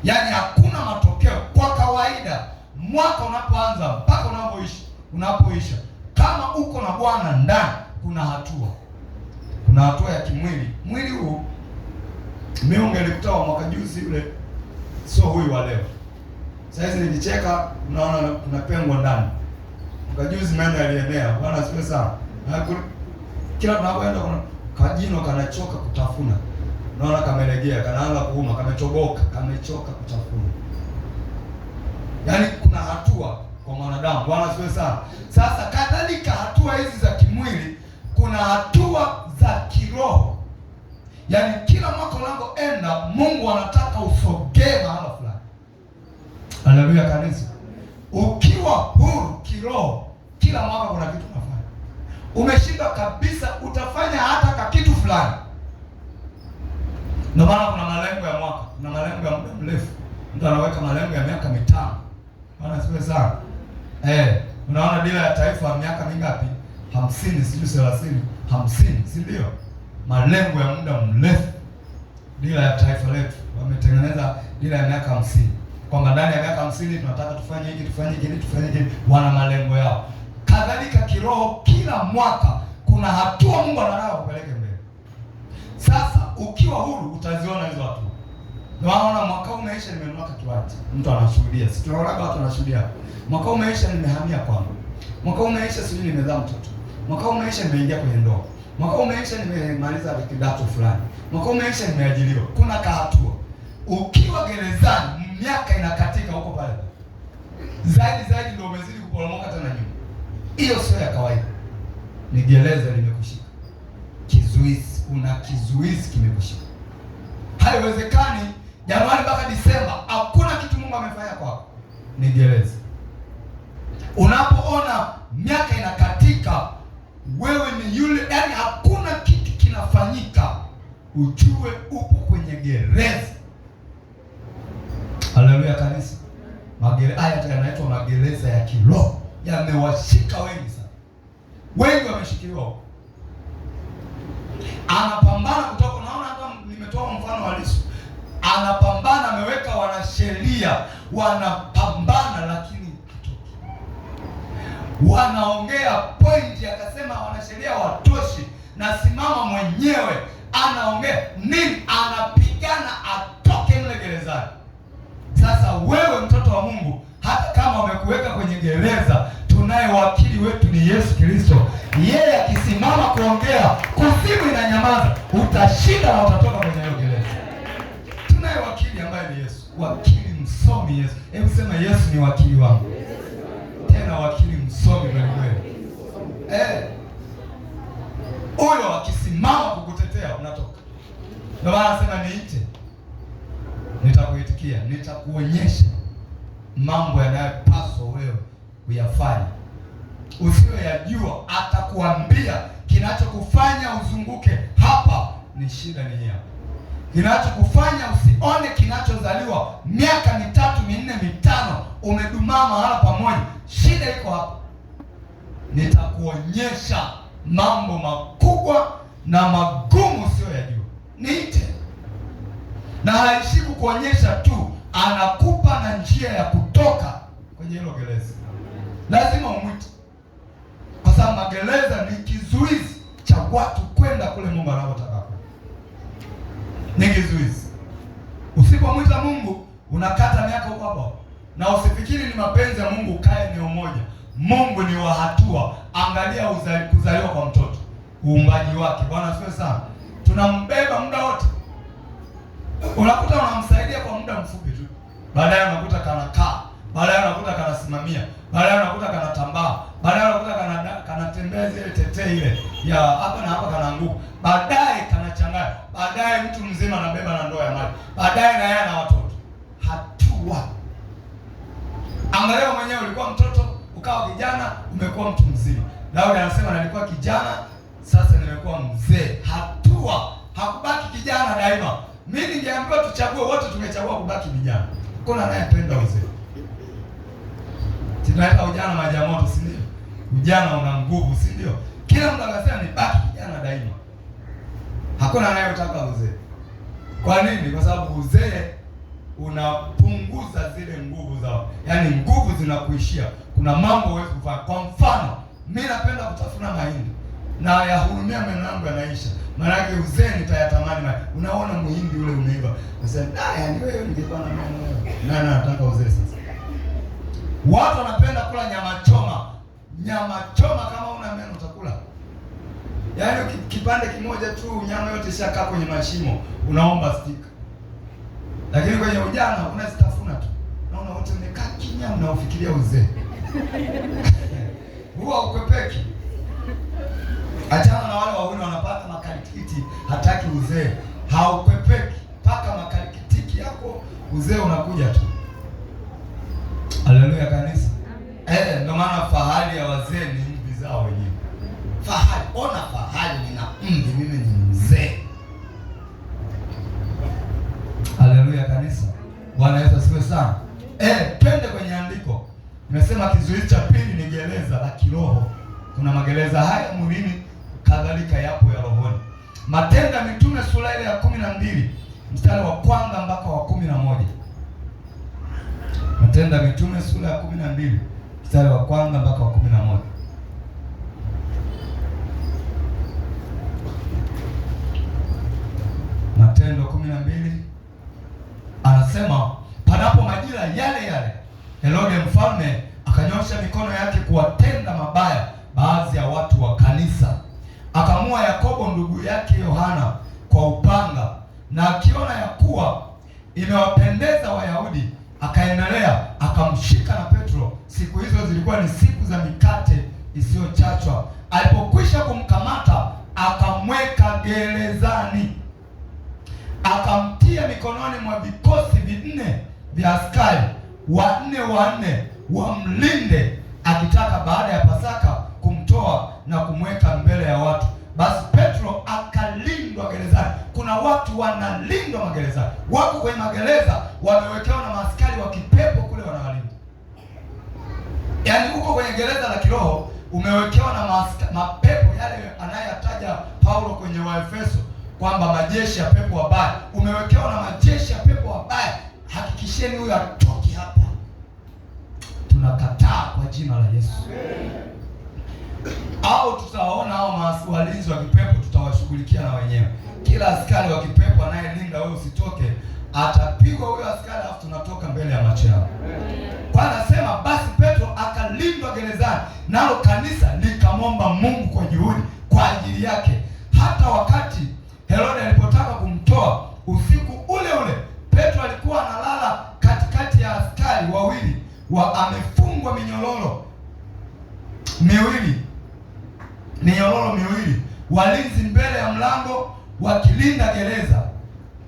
Yaani hakuna matokeo kwa kawaida. Mwaka unapoanza mpaka unapoisha, kama uko na Bwana ndani, kuna hatua. Kuna hatua ya kimwili. Mwili huu mimi ungelikuta mwaka juzi yule, sio huyu wa leo. Sasa hizi nilicheka, unaona kuna pengo ndani. Mwaka juzi meno yalienea. Bwana asifiwe sana. Kila tunapoenda kuna kajino kanachoka kutafuna. Unaona kamelegea, kanaanza kuuma, kamechoboka, kamechoka kutafuna. Yaani kuna hatua kwa mwanadamu. Bwana asifiwe sana. Sasa kadhalika hatua hizi za kimwili, kuna hatua za kiroho. Yaani kila mwaka unapoenda Mungu anataka usogee mahali fulani. Haleluya kanisa. Ukiwa huru kiroho, kila mwaka kuna kitu unafanya. Umeshinda kabisa, utafanya hata kitu fulani. Ndio maana kuna malengo ya mwaka, kuna malengo ya muda mrefu. Mtu anaweka malengo ya miaka 5. Bwana asifiwe sana. Unaona dira ya taifa ya miaka mingapi? 50, sijui 30, 50, si ndio? Malengo ya muda mrefu. Dira ya taifa letu wametengeneza dira ya miaka 50. Kwamba ndani ya miaka 50 tunataka tufanye hiki, tufanye hiki, tufanye hiki. Wana malengo yao. Kadhalika kiroho, kila mwaka kuna hatua Mungu anataka kupeleke mbele. Sasa ukiwa huru utaziona hizo hatua. Naona mwaka umeisha, nimenunua kiwanja. Mtu anashuhudia. Si tunaona watu wanashuhudia. Mwaka umeisha, nimehamia kwangu. Mwaka umeisha, sijui nimezaa mtoto. Mwaka umeisha, nimeingia kwenye ndoa. Mwaka umeisha, nimemaliza kidato fulani. Mwaka umeisha, nimeajiriwa. Kuna hatua. Ukiwa gerezani, miaka inakatika huko pale. Zaidi ndio umezidi kuporomoka tena nyuma. Hiyo sio ya kawaida. Ni gereza limekushika. Kizuizi, una kizuizi kimekushika. Haiwezekani Januari mpaka Disemba hakuna kitu Mungu amefanya kwako. Ni gereza. Unapoona miaka inakatika, wewe ni yule, yani hakuna kitu kinafanyika, ujue upo kwenye gereza. Haleluya kanisa. Magereza haya yanaitwa magereza ya kiroho. Yamewashika wengi sana. Wengi wameshikiliwa huko. Anapambana kutoka, naona hata nimetoa mfano wa Lissu. Anapambana, ameweka wanasheria, wanapambana lakini hatoki. Wanaongea point, akasema wanasheria watoshi, na simama mwenyewe anaongea nini, anapigana atoke mle gerezani. Sasa wewe mtoto wa Mungu, hata kama wamekuweka kwenye gereza, tunaye wakili wetu ni Yesu Kristo. Yeye akisimama kuongea, kuzimu inanyamaza, utashinda na utatoka kwenye hiyo gereza. Tunaye wakili ambaye ni Yesu, wakili msomi Yesu. Hebu sema Yesu ni wakili wangu. Tena wakili msomi kweli kweli. Huyo akisimama kukutetea unatoka. Ndio maana anasema niite, nitakuitikia, nitakuonyesha mambo yanayopaswa wewe uyafanye. Usiyoyajua atakuambia kinachokufanya uzunguke hapa ni shida ni hapa. Kinachokufanya usione kinachozaliwa miaka 3, 4, 5 umedumaa mahala pamoja, shida iko hapa. Nitakuonyesha mambo makubwa na magumu usiyoyajua. Niite. Na haishi kukuonyesha tu, anakupa na njia ya kutoka kwenye hilo gereza. Lazima umwite. Kwa sababu magereza ni kizuizi cha watu kwenda kule Mungu anapotaka. Ni kizuizi. Usipomwita Mungu, unakata miaka huko hapo. Na usifikiri ni mapenzi ya Mungu ukae eneo moja. Mungu ni wa hatua. Angalia kuzaliwa kwa mtoto, uumbaji wake. Bwana asifiwe sana. Tunambeba muda wote. Unakuta unamsaidia kwa muda mfupi tu. Baadaye unakuta kanakaa. Baadaye unakuta kanasimamia. Baadaye unakuta kanatambaa. Baadaye unakuta kanatembea zile tetee ile ya hapa na hapa, kanaanguka. Baadaye kanachanganya. Baadaye mtu mzima anabeba na ndoo ya maji. Baadaye na yeye na watoto. Hatua. Angalia mwenyewe, ulikuwa mtoto, ukawa kijana, umekuwa mtu mzima. Daudi anasema nilikuwa kijana, sasa nimekuwa mzee. Hatua. Hakubaki kijana daima. Mimi ningeambiwa tuchague wote, tungechagua kubaki vijana. Kuna anayependa uzee. Tunaita ujana maji ya moto, si ndio? Ujana una nguvu, si ndio? Kila mtu anasema nibaki kijana daima. Hakuna anayetaka uzee. Kwa nini? Kwa sababu uzee unapunguza zile nguvu zao. Yaani nguvu zinakuishia. Kuna mambo huwezi kufanya. Kwa mfano, mimi napenda kutafuna mahindi. na yahurumia meno yangu yanaisha. Maana yake uzee nitayatamani. Unaona muhindi ule umeiva, nasema yaani wewe ningekuwa na meno wewe. Nani anataka uzee sasa? Watu wanapenda kula nyama choma. Nyama choma, kama una meno utakula. Yaani kipande kimoja tu, nyama yote ishakaa kwenye mashimo, unaomba stick. Lakini kwenye ujana unazitafuna tu. Naona wote umekaa kimya, mnaofikiria uzee. Huwa ukwepeki. Achana na wale wawili wanapata makarikiti, hataki uzee. Haukwepeki. Paka makarikitiki yako, uzee unakuja tu. Haleluya kanisa. Ndio maana fahari ya wazee ni mvi zao wenyewe. Fahari, ona fahari, nina mvi, mimi ni mzee. Haleluya kanisa. Bwana Yesu asifiwe sana. Twende kwenye andiko. Nimesema kizuizi cha pili ni gereza la kiroho. Kuna magereza haya mwilini, kadhalika yapo ya rohoni. Matendo ya Mitume sura ile ya 12 mstari wa kwanza mpaka wa 11. Matendo ya Mitume sura ya 12 mstari wa kwanza mpaka wa 11. Matendo 12 anasema, panapo majira yale yale Herode mfalme akanyosha mikono yake kuwatenda mabaya baadhi ya watu wa kanisa. Akamua Yakobo ndugu yake Yohana kwa upanga, na akiona ya kuwa imewapendeza Wayahudi, akaendelea akamshika na Petro. Siku hizo zilikuwa ni siku za mikate isiyochachwa. Alipokwisha kumkamata, akamweka gerezani, akamtia mikononi mwa vikosi 4 vya askari, 4 wamlinde, akitaka baada ya Pasaka kumtoa na kumweka mbele ya watu. Basi Petro akalindwa gerezani. Kuna watu wanalindwa magerezani. Wako kwenye magereza wamewekewa na maaskari wa kipepo kule wanawalinda. Yaani uko kwenye gereza la kiroho umewekewa na mapepo yale anayataja Paulo kwenye Waefeso kwamba majeshi ya pepo wabaya. Umewekewa na majeshi ya pepo wabaya. Hakikisheni huyo atoki hapa. Tunakataa kwa jina la Yesu. Au tutawaona hao walinzi wa kipepo, tutawashughulikia na wenyewe. Kila askari wa kipepo anayelinda wewe usitoke, atapigwa huyo askari, afu tunatoka mbele ya macho yao. Kwa anasema basi Petro akalindwa gerezani, nalo kanisa likamwomba Mungu kwa juhudi kwa ajili yake. Hata wakati Herode alipotaka kumtoa usiku ule ule, Petro alikuwa analala katikati ya askari wawili amefungwa minyororo miwili, walinzi mbele ya mlango wakilinda gereza.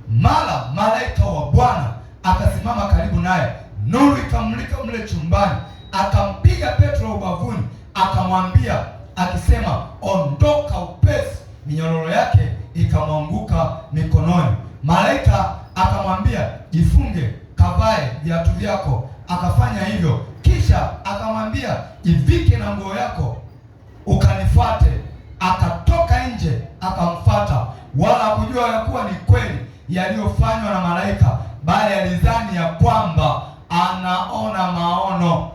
Mara malaika wa Bwana akasimama karibu naye, nuru ikamulika mle chumbani, akampiga Petro ubavuni, akamwambia akisema, ondoka upesi. Minyororo yake ikamwanguka mikononi. Malaika akamwambia, jifunge, kavae viatu vyako. Akafanya hivyo. Kisha akamwambia, jivike na nguo yako ukanifuate. Akatoka nje akamfuata, wala hakujua ya kuwa ni kweli yaliyofanywa na malaika, bali alidhani ya kwamba anaona maono.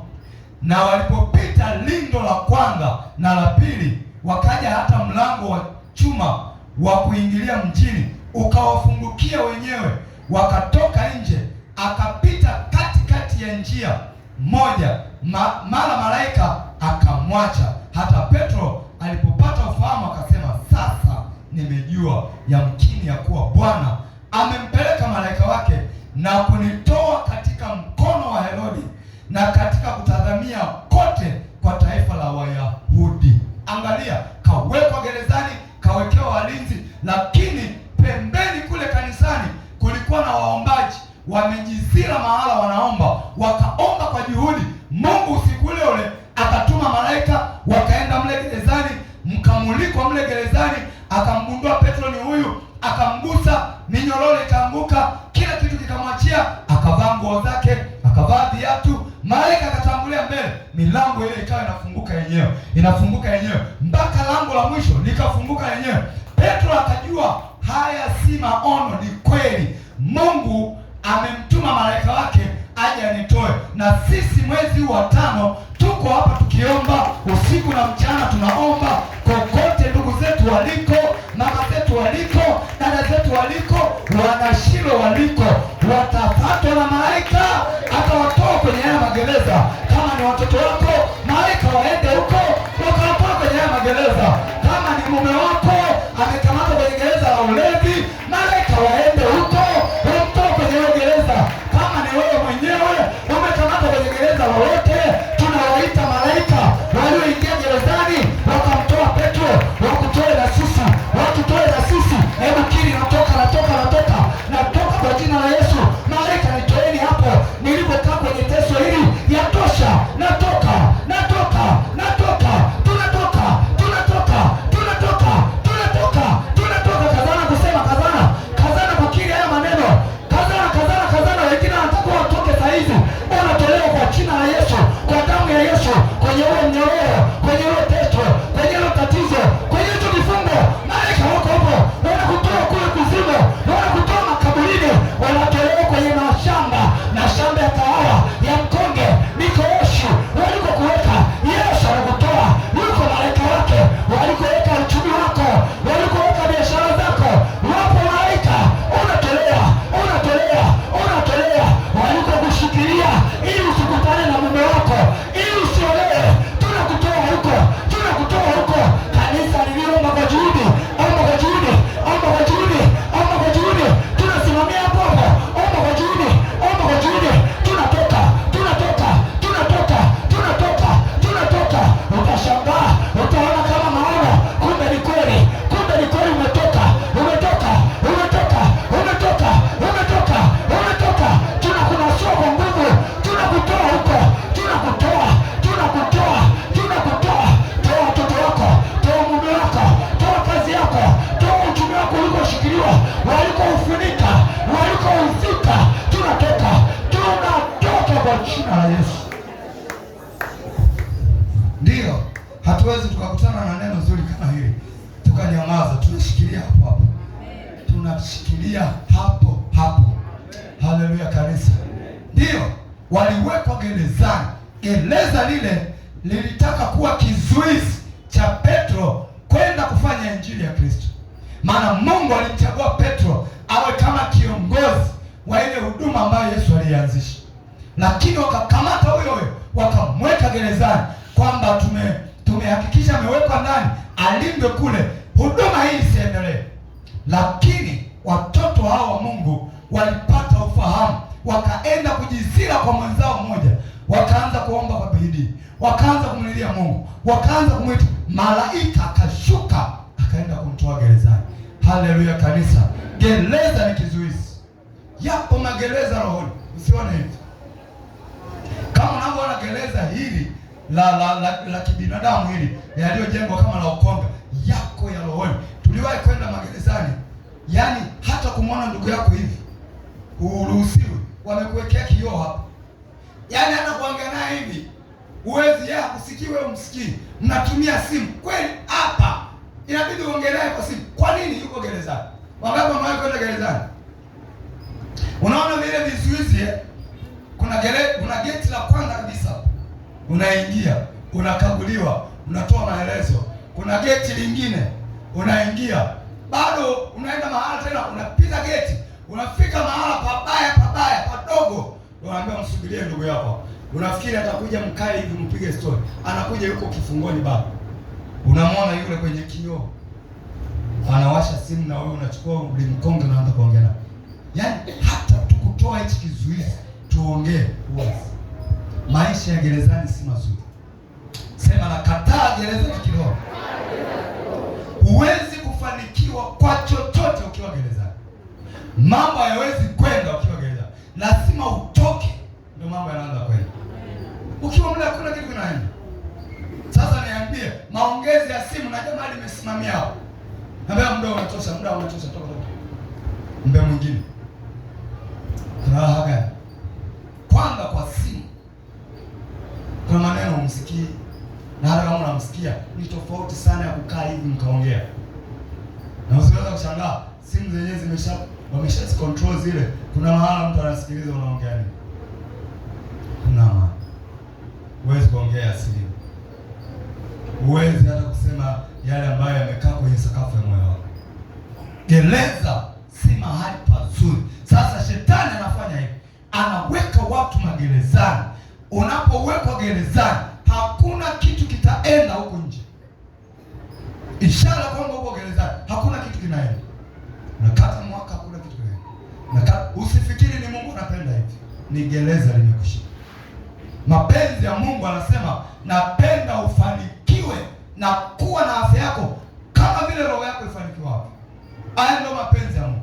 Na walipopita lindo la kwanza na la pili, wakaja hata mlango wa chuma wa kuingilia mjini, ukawafungukia wenyewe, wakatoka nje. Akapita katikati ya njia moja, mara malaika akamwacha. Hata Petro alipopata ufahamu akasema, sasa nimejua yamkini ya kuwa Bwana amempeleka malaika wake na kunitoa katika mkono wa Herodi na katika kutazamia kote kwa taifa la Wayahudi. Angalia, kawekwa gerezani, kawekewa walinzi, lakini pembeni kule kanisani kulikuwa na waombaji wamejizira mahala wanaomba, wakaomba kwa juhudi. Mungu usiku ule ule akatuma malaika, wakaenda mle gerezani, mkamulikwa mle gerezani, akamgundua Petro ni huyu, akamgusa, minyororo ikaanguka, kila kitu kikamwachia, akavaa nguo zake, akavaa viatu. Malaika akatangulia mbele, milango ile ikawa inafunguka yenyewe mpaka lango la mwisho likafunguka yenyewe. Petro akajua haya si maono, ni kweli. Mungu amemtuma malaika wake aje anitoe. Na sisi mwezi wa 5 tuko hapa tukiomba usiku na mchana, tunaomba kokote ndugu zetu waliko, mama zetu waliko, dada zetu waliko, wanashilo waliko, watapatwa na malaika atawatoa kwenye haya magereza. Kama ni watoto wako, malaika waende huko wakawatoa kwenye haya magereza. Kama ni mume wako amekamatwa kwenye gereza la ulevi, malaika waende huko wamtoe kwenye hiyo gereza. Kama ni wewe mwenyewe umekamatwa kwenye gereza lolote, tunawaita malaika walioingia gerezani wakamtoa Petro, wakutoe na sisi, watutoe na sisi. Hebu kiri, natoka kwa jina la Yesu. Malaika nitoeni hapo nilipokaa kwenye teso hili, yatosha. Natoka. Kazana kusema, kazana kukiri haya maneno, kazana. Wengine wanatakuwa watoke saa hizi, wanatolewa kwa jina la Yesu, kwa damu ya Yesu, kwenye ule mnyororo, kwenye ule teso, kwenye ule tatizo, kwenye hicho kifungo. Malaika wako hapo wanakutoa kule kuzimu, wanakutoa makaburini, wanatolewa kwenye mashamba ya kahawa, ya mkonge, mikoosho walikokuweka. Yesu anakutoa, yuko malaika wake walikoweka uchumi wako, walikoweka biashara zako. Wapo malaika, unatolewa walikokushikilia ili usikutane na mume wako, ili usiolewe. Tunakutoa huko. Kanisa liliomba kwa juhudi, omba kwa juhudi. Tunasimamia hapo, omba kwa juhudi. Tunatoka. Utashangaa, utaona kama maono, kumbe ni kweli umetoka. Tunakunasua kwa nguvu, tunakutoa huko, tunakutoa. Toa watoto wako, toa mume wako, toa kazi yako, toa uchumi wako ulikoshikiliwa, walikoufunika, walikouzika. Tunatoka kwa jina la Yesu. Ndiyo, hatuwezi tukakutana na neno zuri kama hili tukanyamaza. Tunashikilia hapo. Haleluya kanisa. Ndiyo, waliwekwa gerezani. Gereza lile lilitaka kuwa kizuizi cha Petro kwenda kufanya injili ya Kristo. Maana Mungu alimchagua Petro awe kama kiongozi wa ile huduma ambayo Yesu alianzisha. Lakini wakakamata huyo, wakamweka gerezani, kwamba tumehakikisha amewekwa ndani, alindwe kule, huduma hii isiendelee. Lakini watoto hao wa Mungu walipata ufahamu, wakaenda kujizira kwa mwenzao mmoja, wakaanza kuomba kwa bidii, wakaanza kumlilia Mungu, wakaanza kumwita. Malaika akashuka akaenda kumtoa gerezani. Haleluya kanisa. Gereza ni kizuizi. Yapo magereza rohoni, usione hivi. Kama unavyoona gereza hili la kibinadamu hili yaliyojengwa kama la ukonga, yako ya rohoni. Tuliwahi kwenda magerezani, yaani hata kumwona ndugu yako hivi uruhusiwi, wamekuwekea kioo hapa, yaani hata kuongea naye hivi uwezi, yeye akusikii wewe umsikii, mnatumia simu kweli hapa, inabidi uongee naye kwa simu. Kwa nini? Yuko gerezani. Wangapi wamewahi kwenda gerezani? Unaona vile vizuizi, kuna geti la kwanza kabisa, unaingia, unakaguliwa, unatoa maelezo. Kuna geti lingine, unaingia, bado unaenda mahala tena, unapita geti, unafika mahala pabaya padogo, unaambia msubirie ndugu yako. Unafikiri atakuja mkae hivi mpige story, anakuja yuko kifungoni bado. Unamwona yule kwenye kioo, anawasha simu na wewe unachukua mkonge unaanza kuongea naye. Yaani hata tukutoa hichi kizuizi, tuongee wazi. Maisha ya gerezani si mazuri. Sema nakataa gereza la kiroho. Huwezi kufanikiwa kwa chochote ukiwa gerezani. Mambo hayawezi kwenda ukiwa gerezani. Lazima utoke ndio mambo yanaanza kwenda. Ukiwa mle hakuna kitu kinaenda. Sasa niambie, maongezi ya simu na jamaa limesimamia hapo. Naambia muda unatosha, toka. Mbe mwingine. Kuna haga. Kwanza kwa simu, kuna maneno umsikii, na hata kama unamsikia ni tofauti sana ya kukaa hivi mkaongea. Na usiweza kushangaa simu zenyewe wamesha control zile. Kuna mahala mtu anasikiliza unaongea nini. Huwezi kuongea asili. Huwezi hata kusema yale ambayo yamekaa kwenye sakafu ya moyo wako. Gereza si mahali pazuri. Sasa shetani anafanya hivi, anaweka watu magerezani. Unapowekwa gerezani, hakuna kitu kitaenda huko nje. Ishara kwamba uko gerezani, hakuna kitu kinaenda. Nakata mwaka, hakuna kitu kinaenda. Usifikiri ni Mungu anapenda hivi, ni gereza limekushika. Mapenzi ya Mungu anasema, napenda ufanikiwe na kuwa na afya yako kama vile roho yako ifanikiwa. Haya ndio mapenzi ya Mungu.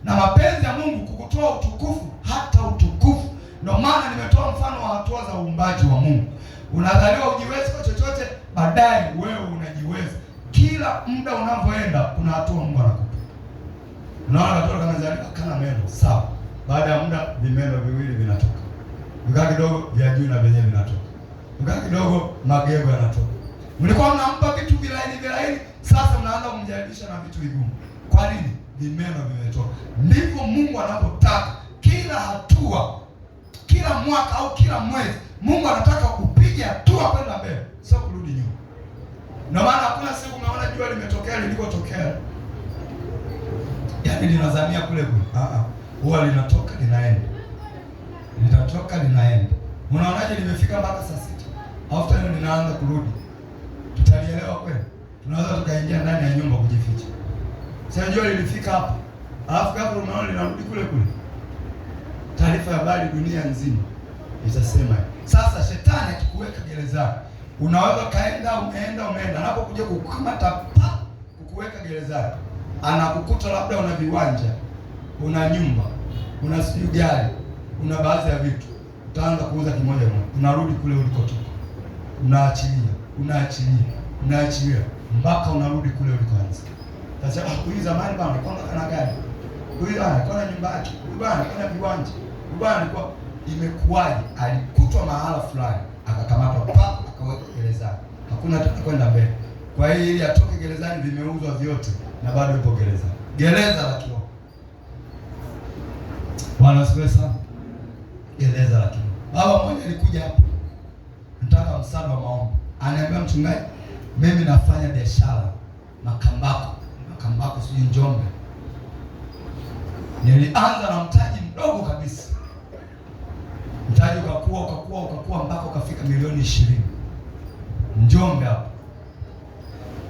Na mapenzi ya Mungu kukutoa utukufu, hata utukufu. Ndio maana nimetoa mfano wa hatua za uumbaji wa Mungu. Unazaliwa ujiwezi kwa chochote, baadaye wewe unajiweza. Kila muda unavyoenda kuna hatua Mungu anakupa. Unaona watoto kama zalika kana meno, sawa. Baada ya muda vimeno viwili vinatoka. Ukaa kidogo vya juu na vyenyewe vinatoka. Ukaa kidogo magego yanatoka. Mlikuwa mnampa vitu vilaini, sasa mnaanza kumjalisha na vitu vigumu. Kwa nini? Vimeno vimetoka. Ndivyo Mungu anapotaka. Kila hatua, kila mwaka au kila mwezi, Mungu anataka upige hatua kwenda mbele, sio kurudi nyuma. Ndio maana hakuna siku umeona jua limetokea lilikotokea, yaani linazamia kule. Huwa linatoka linaenda. Litatoka linaenda. Unaonaje limefika mpaka saa 6? Alafu tena linaanza kurudi. Tutalielewa kweli? Tunaweza tukaingia ndani ya nyumba kujificha. Sasa jua lilifika hapa. Alafu kabla unaona linarudi kule kule. Taarifa ya habari dunia nzima itasema. Sasa shetani akikuweka gerezani, unaweza kaenda umeenda, anapokuja kukukamata kukuweka gerezani, anakukuta labda una viwanja, una nyumba, una sijui gari, una baadhi ya vitu. Utaanza kuuza kimoja moja. Unarudi kule ulikotoka. Unaachilia mpaka unarudi kule ulikoanza. Sasa huyu zamani bwana alikuwa na gari. Huyu bwana alikuwa na nyumba yake. Huyu bwana alikuwa na viwanja. Huyu bwana alikuwa imekuwaje? Alikutwa mahala fulani, akakamatwa akawekwa gerezani. Hakuna tena kwenda mbele. Kwa hiyo ili atoke gerezani vimeuzwa vyote na bado yupo gerezani. Gereza la kiroho. Bwana asifiwe sana. Gereza la kiroho. Baba mmoja alikuja hapa, nataka msaada wa maombi. Ananiambia, mchungaji, mimi nafanya biashara Makambako sijui Njombe. Nilianza na mtaji mdogo kabisa. Mtaji ukakua mpaka ukafika milioni 20. Njombe hapo.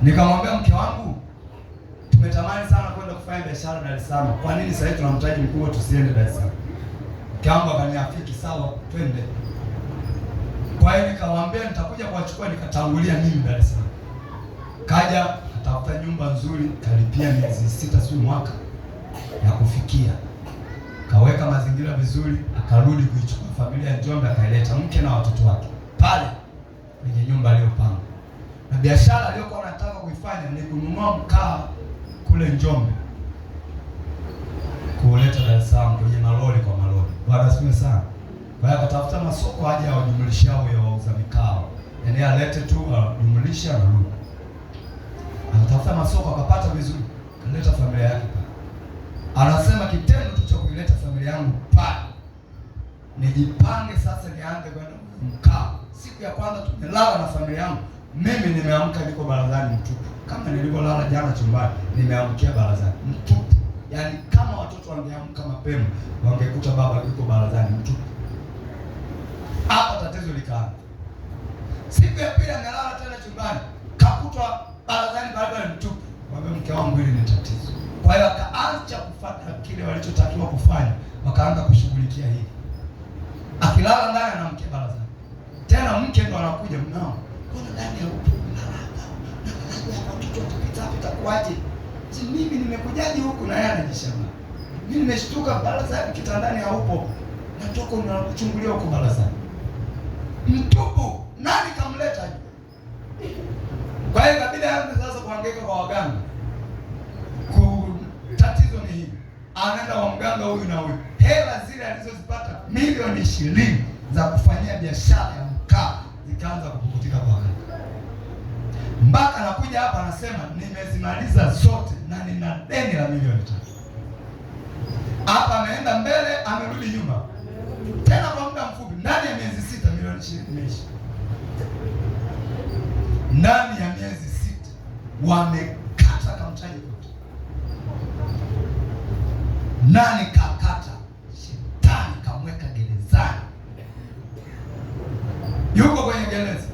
Nikamwambia mke wangu, tumetamani sana kwenda kufanya biashara Dar es Salaam. Kwa nini sasa tuna mtaji mkubwa tusiende Dar es Salaam? Mke wangu akaniafiki, sawa, twende. Kwa hiyo nikamwambia nitakuja kuwachukua, nikatangulia mimi Dar es Salaam. Kaja atafuta nyumba nzuri, kalipia miezi 6 si mwaka ya kufikia. Kaweka mazingira vizuri, akarudi kuichukua familia ya Njombe, akaileta mke na watoto wake pale kwenye nyumba aliyopanga. Na biashara aliyokuwa anataka kuifanya ni kununua mkaa kule Njombe, kuleta Dar es Salaam kwenye malori kwa malori. Bwana asifiwe sana. Kwa hiyo akatafuta masoko aje awajumlishe hao ya wauza mikao. Yaani alete tu jumlisha na rudi. Akatafuta masoko akapata vizuri, kaleta familia yake pale. Anasema kitendo tu cha kuileta familia yangu pale, nijipange sasa nianze kwenda mkao. Siku ya kwanza tumelala na familia yangu. Mimi nimeamka niko barazani mtupu. Kama nilivyolala jana chumbani, nimeamkia barazani mtupu. Yaani kama watoto wangeamka mapema, wangekuta baba yuko barazani mtupu. Hapa tatizo likaanza. Siku ya pili amelala tena chumbani, kakutwa barazani bado mtupu. Mwambie mke wangu, hili ni tatizo. Kwa hiyo akaanza kufuata kile walichotakiwa kufanya, wakaanza kushughulikia hili. Akilala ndani anamke barazani. Tena mke ndo anakuja, mnao. Mbona ndani ya upo unalala? Na hapa watoto watapita kwaje? Si mimi nimekujaje huku na yeye anajishangaa. Mimi nimeshtuka barazani kitandani haupo. Natoka unachungulia huko barazani. Mtupu, nani kamleta hivi? Kwa hiyo kabila yangu sasa kuhangaika kwa waganga. Tatizo ni hili. Anaenda kwa mganga huyu na huyu. Hela zile alizozipata milioni 20 za kufanyia biashara ya mkaa zikaanza kupukutika kwa waganga. Mpaka anakuja hapa anasema nimezimaliza zote na nina deni la milioni 3. Hapa ameenda mbele, amerudi nyuma. Tena kwa muda mfupi, ndani ya miezi 6 milioni 20 imeisha. Ndani ya miezi 6 wamekata kamtaji kote. Nani kakata? Shetani kamweka gerezani. Yuko kwenye gereza.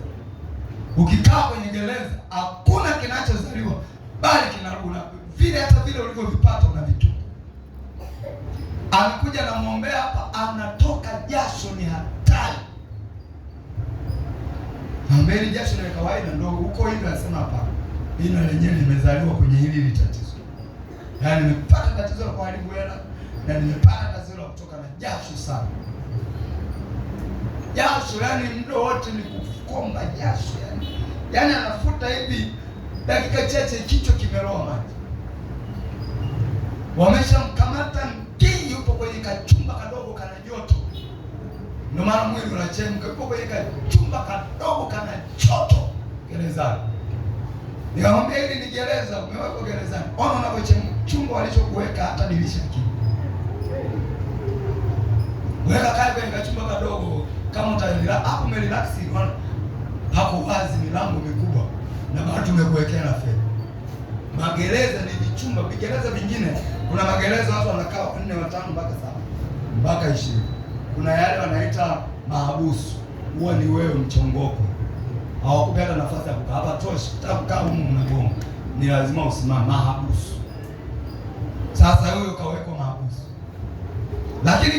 Ukikaa kwenye gereza hakuna kinachozaliwa bali kinarudi vile, hata vile ulivyovipata unavitupa. Amekuja na muombea hapa, anatoka jasho, ni hatari. Naombeni jasho ni kawaida, ndio huko hivi. Anasema hapana, mimi na lenyewe nimezaliwa kwenye hili tatizo. Yaani nimepata tatizo la kuharibu hela, na nimepata tatizo la kutoka na jasho sana. Jasho yani muda wote ni kukomba jasho yani. Yaani anafuta hivi dakika chache kichwa kimeroa maji. Wameshamkamata mkii, yupo kwenye kachumba kadogo kana joto. Ndio maana mwili unachemka, yupo kwenye kachumba kadogo kana joto gerezani. Nikamwambia hili ni gereza, umewekwa gerezani. Ona unavyochemka, chumba walichokuweka hata dirisha kile. Weka kale kwenye kachumba kadogo kama utalila hapo, umerelax unaona. Hapo wazi milango mikubwa na bado tumekuwekea na fedha. Magereza ni vichumba, vigereza vingine. Kuna magereza watu wanakaa 4 5 mpaka 7 mpaka 20. Kuna yale wanaita mahabusu. Huwa ni wewe mchongoko. Hawakupi hata nafasi ya kukaa. Hapa toshi, utakaa huko mnagonga. Ni lazima usimame mahabusu. Sasa huyo kawekwa mahabusu. Lakini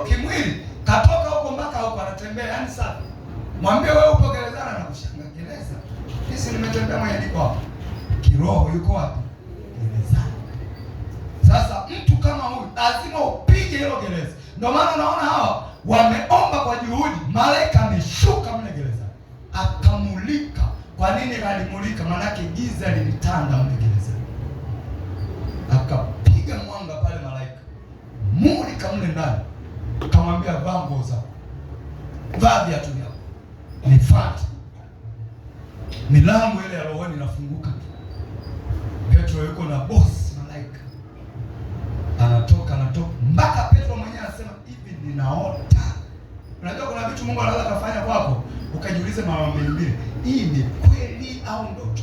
kimwili katoka huko mpaka huko anatembea, yani sasa. Mwambie wewe upo gerezani na kushangaa gereza. Sisi nimetembea mwenye niko hapa. Kiroho yuko wapi? Gerezani. Sasa mtu kama huyu lazima upige hilo gereza. Ndio maana unaona hawa wameomba kwa juhudi, malaika ameshuka mle gerezani. Akamulika. Kwa nini alimulika? Maana giza lilitanda mle gerezani. Akapiga mwanga pale malaika. Mulika mle ndani. Akamwambia vaa nguo zako. Vaa viatu vyako. Nifuate. Milango ile ya rohoni inafunguka. Petro yuko na boss malaika. Anatoka mpaka Petro mwenyewe anasema hivi ninaota. Unajua kuna vitu Mungu anaweza kufanya kwako ukajiulize mara mbili, hii ni kweli au ndoto?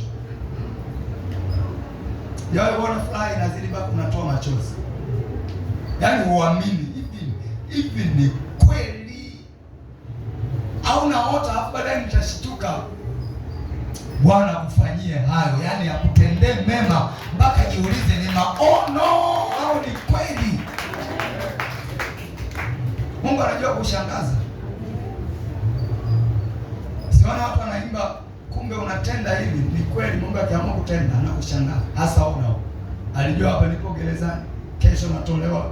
Yaani unaona furaha inazidi mpaka unatoa machozi. Yaani uamini hivi ni kweli au naota, hapo baadaye nitashtuka. Bwana akufanyie hayo, yani akutendee mema mpaka jiulize ni maono au ni kweli. Mungu anajua kushangaza. Siona watu wanaimba kumbe unatenda hivi, ni kweli. Mungu akiamua kutenda anakushangaza. Hasa unao. Alijua hapa nipo gerezani, kesho natolewa.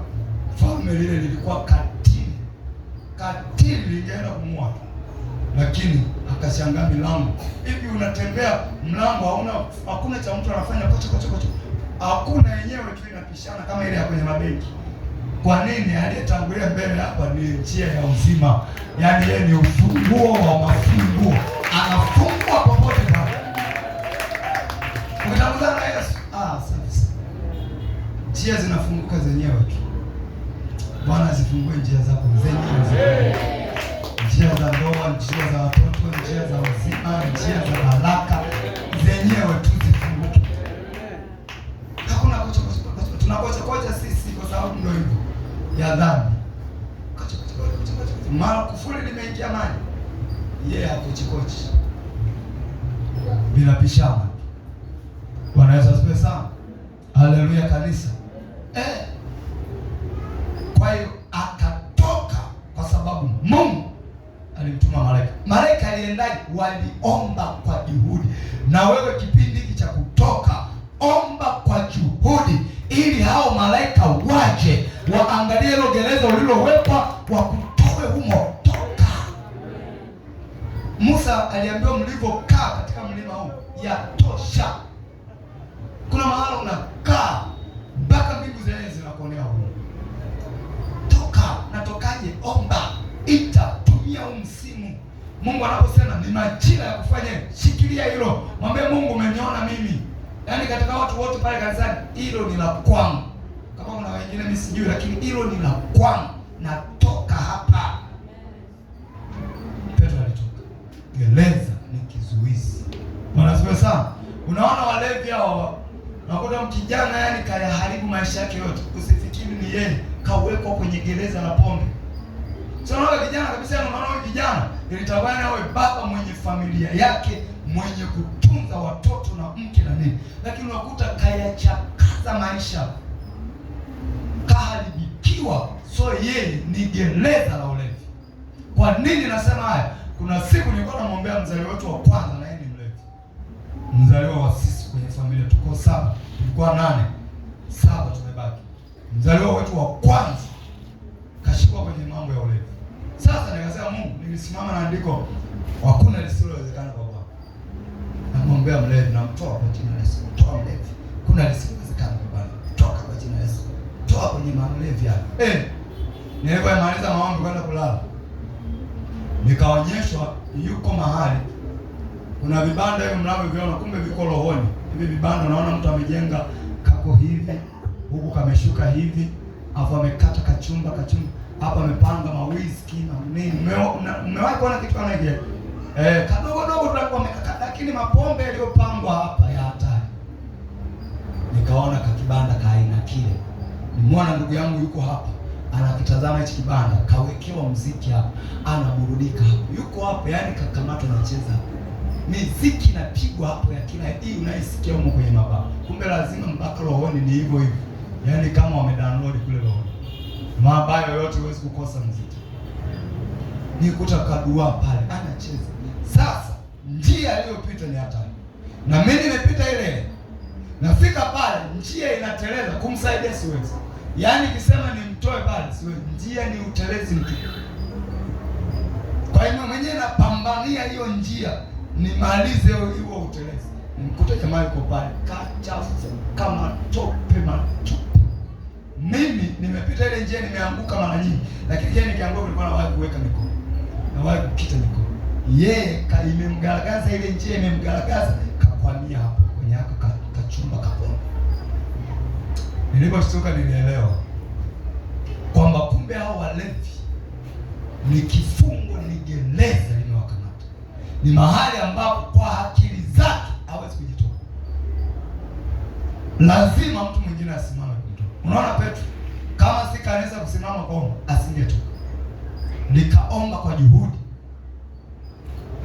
Falme lile lilikuwa katili. Katili lingeenda kumua. Lakini akashangaa milango. Hivi unatembea mlango hakuna cha mtu anafanya kocha. Hakuna, yenyewe tu inapishana kama ile ya kwenye mabenki. Kwa nini? Aliyetangulia mbele hapa ni njia ya uzima. Yaani yeye ni ufunguo wa mafunguo. Anafungua popote pale. Ukitangulia na Yesu, sasa. Njia zinafunguka zenyewe tu. Bwana zifungue njia zako zenyewe. Njia za ndoa, njia za watoto, njia za uzima, njia za baraka zenyewe tu zifunguke. Hakuna tunakocha sisi kwa sababu ndio hivyo ya dhambi. Kocha. Mara kufuli limeingia maji. Yeye hakochi. Bila pishana. Bwana Yesu asifiwe sana. Haleluya kanisa. Kwa hiyo akatoka kwa sababu Mungu alimtuma malaika. Malaika aliendaje? Waliomba kwa juhudi. Na wewe kipindi hiki cha kutoka, omba kwa juhudi ili hao malaika waje waangalie hilo gereza ulilowekwa, wakutoe humo. Toka. Musa aliambiwa mlivyokaa katika mlima huu yatosha. Kuna mahali unakaa mpaka mbingu zenyewe zinakuonea huko. Toka. Natokaje? Omba. Itatumia msimu. Mungu anaposema ni majira ya kufanya, shikilia hilo. Mwambie Mungu, umeniona mimi. Yaani katika watu wote pale kanisani, hilo ni la kwangu. Kama kuna wengine mimi sijui, lakini hilo ni la kwangu. Natoka hapa. Petro alitoka. Gereza ni kizuizi. Bwana asifiwe sana. Unaona walevi hao Unakuta kijana yani kayaharibu maisha yake yote. Usifikiri ni yeye kawekwa kwenye gereza la pombe. Sio unaona kijana kabisa, unaona kijana ilitabana awe baba mwenye familia yake, mwenye kutunza watoto na mke na nini. Lakini unakuta kayachakaza maisha. Kaharibikiwa, so yeye ni gereza la ulevi. Kwa nini nasema haya? Kuna siku nilikuwa namwombea mzaliwa wetu wa kwanza na yeye ni mlevi. Mzaliwa wa sisi kwenye familia tuko 7, tulikuwa 8. 7 tumebaki. Mzaliwa wetu wa kwanza kashikwa kwenye mambo ya ulevi. Sasa nikasema Mungu, nilisimama na andiko, hakuna lisilowezekana kwa Bwana. Namwombea mlevi, namtoa kwa jina la Yesu. Toa mlevi. Kuna lisilowezekana kwa Bwana. Toka kwa jina la Yesu. Toa kwenye mlevi hapa. Nilipomaliza maombi kwenda kulala, nikaonyeshwa yuko mahali kuna vibanda hivi mnavyoviona, kumbe viko rohoni. Hivi vibanda unaona mtu amejenga kako hivi, huku kameshuka hivi, afu amekata kachumba hapa, amepanga mawiski na nini. Mmewahi kuona kitu kama hiki? Kadogo dogo tulikuwa amekata, lakini mapombe yaliyopangwa hapa ya hatari. Nikaona kakibanda ka aina kile. Nimeona ndugu yangu yuko hapa, anakitazama hichi kibanda, kawekewa muziki hapa, anaburudika hapo. Yuko hapo yani kakamatwa na cheza. Muziki inapigwa hapo ya kila hii unaisikia huko kwenye mabao. Kumbe lazima mpaka rohoni ni hivyo hivyo. Yaani kama wamedownload kule rohoni. Mabaya yote huwezi kukosa muziki. Nikuta kadua pale anacheza. Sasa njia aliyopita ni hatari. Na mimi nimepita ile. Nafika pale njia inateleza, kumsaidia siwezi. Yaani kisema nimtoe pale siwezi. Njia ni utelezi mtupu. Kwa hiyo mwenyewe napambania hiyo njia nimalize hiyo utelezi. Nimkuta jamaa yuko pale kachafu kama tope matupu. Mimi nimepita ile njia, nimeanguka mara nyingi, lakini yeye nikianguka nilikuwa nawahi kuweka mikono. Nawahi kukita mikono. Yeye imemgaragaza ile njia, imemgaragaza kakwamia hapo kwenye hako kachumba kapona. Niliposhtuka nilielewa kwamba kumbe hao walevi ni kifungo, ni gereza limewakamata. Ni mahali ambapo kwa akili zake hawezi kujitoa. Lazima mtu mwingine asimame kutoka. Unaona Petro, kama si kanisa kusimama kuomba, asingetoka. Nikaomba kwa juhudi.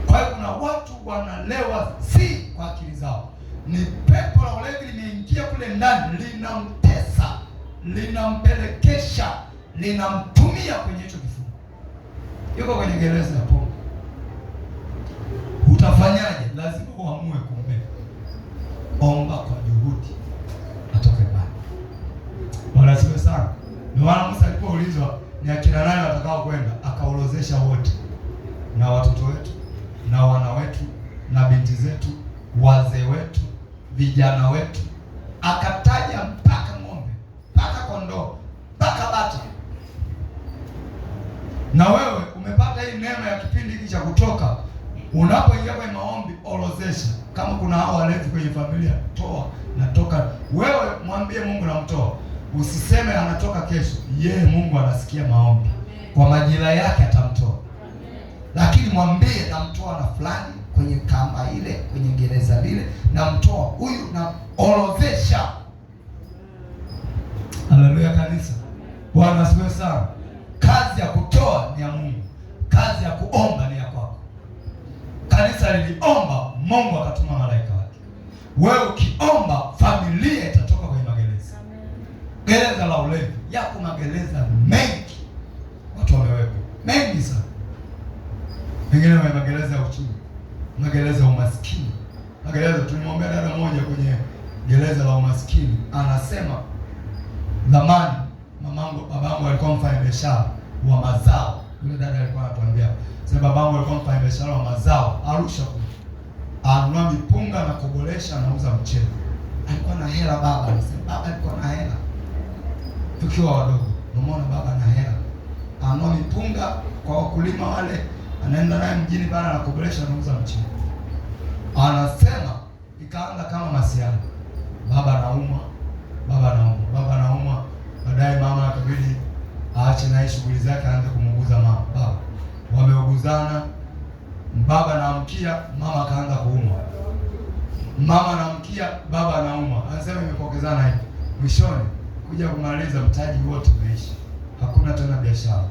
Kwa hiyo kuna watu wanalewa si kwa akili zao. Ni pepo la ulevi limeingia kule ndani, linamtesa, linampelekesha, linamtumia kwenye hicho kifungo. Yuko kwenye gereza ya pombe. Utafanyaje? Lazima uamue kumbe. Omba kwa juhudi atoke mbali. Bwana asifiwe sana. Ndio maana Musa alipoulizwa ni akina nani watakao kwenda, akaorozesha wote. Na watoto wetu, na wana wetu, na binti zetu, wazee wetu, vijana wetu. Akataja mpaka ng'ombe, mpaka kondoo, mpaka bata. Na wewe umepata hii neema ya kipindi hiki cha kutoka. Unapoingia kwenye maombi, orozesha. Kama kuna hao walevi kwenye familia, toa, natoka. Wewe mwambie Mungu namtoa. Usiseme anatoka kesho. Yeye Mungu anasikia maombi. Kwa majira yake atamtoa. Lakini mwambie namtoa na fulani kwenye kamba ile, kwenye gereza lile, namtoa huyu, na orozesha. Haleluya kanisa. Bwana asifiwe sana. Kazi ya kutoa ni ya Mungu. Kazi ya kuomba ni ya kwako. Kanisa liliomba, Mungu akatuma malaika wake. Wewe ukiomba, familia itatoka kwenye magereza. Gereza la ulevi, yako magereza mengi. Watu wamewekwa mengi sana. Wengine wa magereza ya uchumi, magereza ya umaskini. Magereza, tulimwombea dada moja kwenye gereza la umaskini. Anasema zamani babangu alikuwa mfanya biashara wa mazao. Yule dada alikuwa anatuambia, sasa babangu alikuwa mfanya biashara wa mazao Arusha kule. Anunua mipunga na kubolesha, anauza mchele. Alikuwa na hela baba, anasema baba alikuwa na hela. Tukiwa wadogo, unaona baba na hela. Anunua mipunga kwa wakulima wale, anaenda naye mjini bana, anakubolesha, anauza mchele. Anasema ikaanza kama masiara. Baba anaumwa. Baadaye mama akabidi aache naye shughuli zake, aanze kumuuguza mama. Baba wameuguzana, baba anaamkia, mama akaanza kuumwa. Mama anamkia, baba anaumwa. Anasema imepokezana hivi. Mwishoni kuja kumaliza mtaji wote umeisha. Hakuna tena biashara.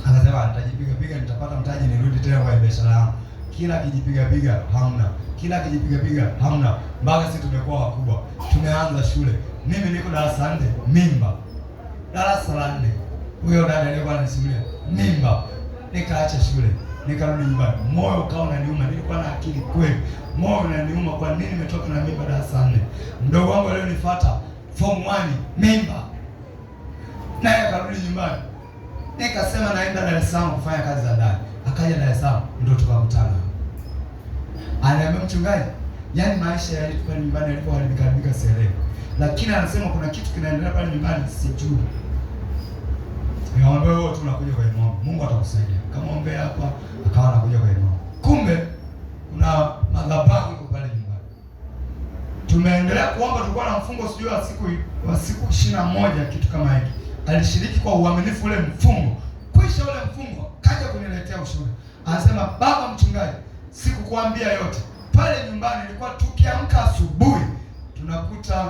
Akasema nitajipiga nitapata mtaji nirudi tena kwa biashara yangu. Kila kijipiga hamna. Kila kijipiga hamna. Mpaka sisi tumekuwa wakubwa. Tumeanza shule. Mimi niko darasa 4, mimba. Darasa la 4. Huyo dada alikuwa ananisimulia, mimba. Nikaacha shule. Nikarudi nyumbani. Moyo ukawa unaniuma. Nilikuwa na akili kweli. Moyo unaniuma kwa nini nimetoka na mimba darasa 4. Mdogo wangu leo nifuata form 1, mimba. Naye akarudi nyumbani. Nikasema naenda Dar es Salaam kufanya kazi za ndani. Akaja Dar es Salaam ndio tukakutana. Anaambia mchungaji, yani maisha ya pale nyumbani yalipoharibika sele. Lakini anasema kuna kitu kinaendelea pale nyumbani sijui. Nikamwambia wewe tunakuja kwa imani. Mungu atakusaidia. Kama ombea hapa akawa anakuja kwa imani. Kumbe kuna madhabahu iko pale nyumbani. Tumeendelea kuomba, tulikuwa na mfungo sijui wa siku 21 kitu kama hiki. Alishiriki kwa uaminifu ule mfungo. Kisha ule mfungo kaja kuniletea ushuhuda. Anasema baba mchungaji, sikukuambia yote. Pale nyumbani ilikuwa tukiamka asubuhi tunakuta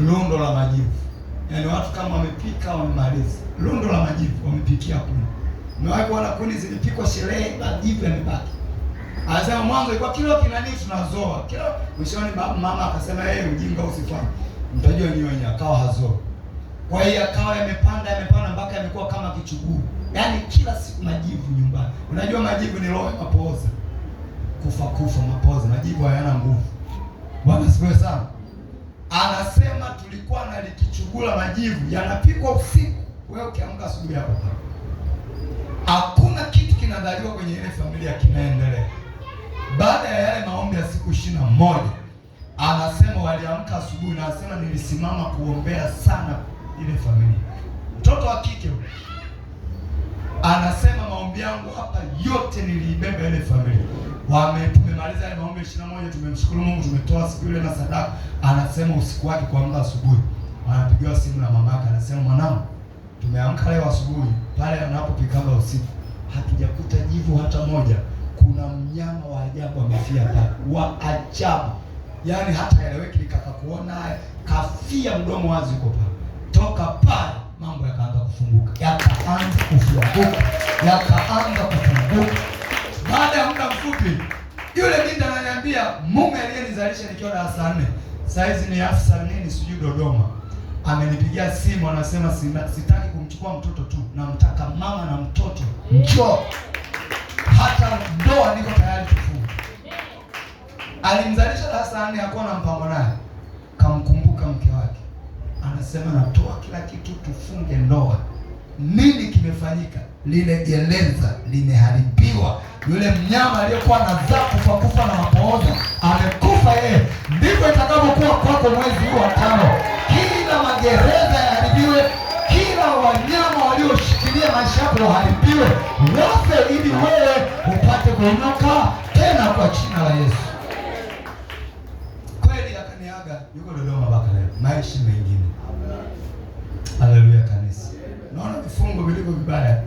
lundo la majivu. Yaani watu kama wamepika wamemaliza. Lundo la majivu wamepikia kuni. Mmewahi kuona kuni zilipikwa sherehe, majivu yamebaki. Anasema mwanzo ilikuwa kilo kinani tunazoa. Kilo mwishoni mama akasema yeye ujinga usifanye. Mtajua ni wenyewe akawa hazoa. Kwa hiyo akawa yamepanda mpaka yamekuwa kama kichuguu. Yaani kila siku majivu nyumbani. Unajua majivu ni roho mapooza. Kufa mapooza. Majivu hayana nguvu. Bwana sifiwe sana. Anasema tulikuwa na likichugula majivu yanapikwa usiku. Wewe ukiamka asubuhi hapo. Hakuna kitu kinadhaliwa kwenye ile familia kinaendelea. Baada ya yale maombi ya siku 21, anasema waliamka asubuhi na anasema nilisimama kuombea sana ile familia. Mtoto wa kike anasema maombi yangu hapa yote niliibeba ile familia. Tumemaliza ile maombi 21, tumemshukuru Mungu, tumetoa siku ile na sadaka. Anasema usiku wake kuamka asubuhi anapigiwa simu na mamake, anasema mwanangu, tumeamka leo asubuhi pale anapopikanga usiku hatujakuta jivu hata moja. Kuna mnyama wa ajabu amefia pale. Wa ajabu. Yaani hata eleweki nikakakuona kafia mdomo wazi uko pale. Toka pale mambo yakaanza kufunguka. Yakaanza kufunguka. Baada ya muda mfupi yule binti ananiambia mume aliyenizalisha nikiwa darasa 4. Saizi ni afisa nini sijui Dodoma. Amenipigia simu anasema sitaki kumchukua mtoto tu, namtaka mama na mtoto. Njoo. Hata ndoa niko tayari kufunga. Alimzalisha darasa 4 hakuwa na mpango naye. Kamkumbuka mke wake. Anasema natoa kila kitu tufunge ndoa. Nini kimefanyika? Lile gereza limeharibiwa. Yule mnyama aliyekuwa anazaa kufa na mapooza amekufa yeye. Ndivyo itakavyokuwa kwako mwezi huu wa 5. Kila magereza yaharibiwe, kila wanyama walioshikilia maisha yako waharibiwe, wafe ili wewe upate kuinuka tena kwa jina la Yesu. Kweli akaniaga, yuko Dodoma mpaka leo. Maisha mengine. Haleluya kanisa. Naona vifungo vilivyo vibaya.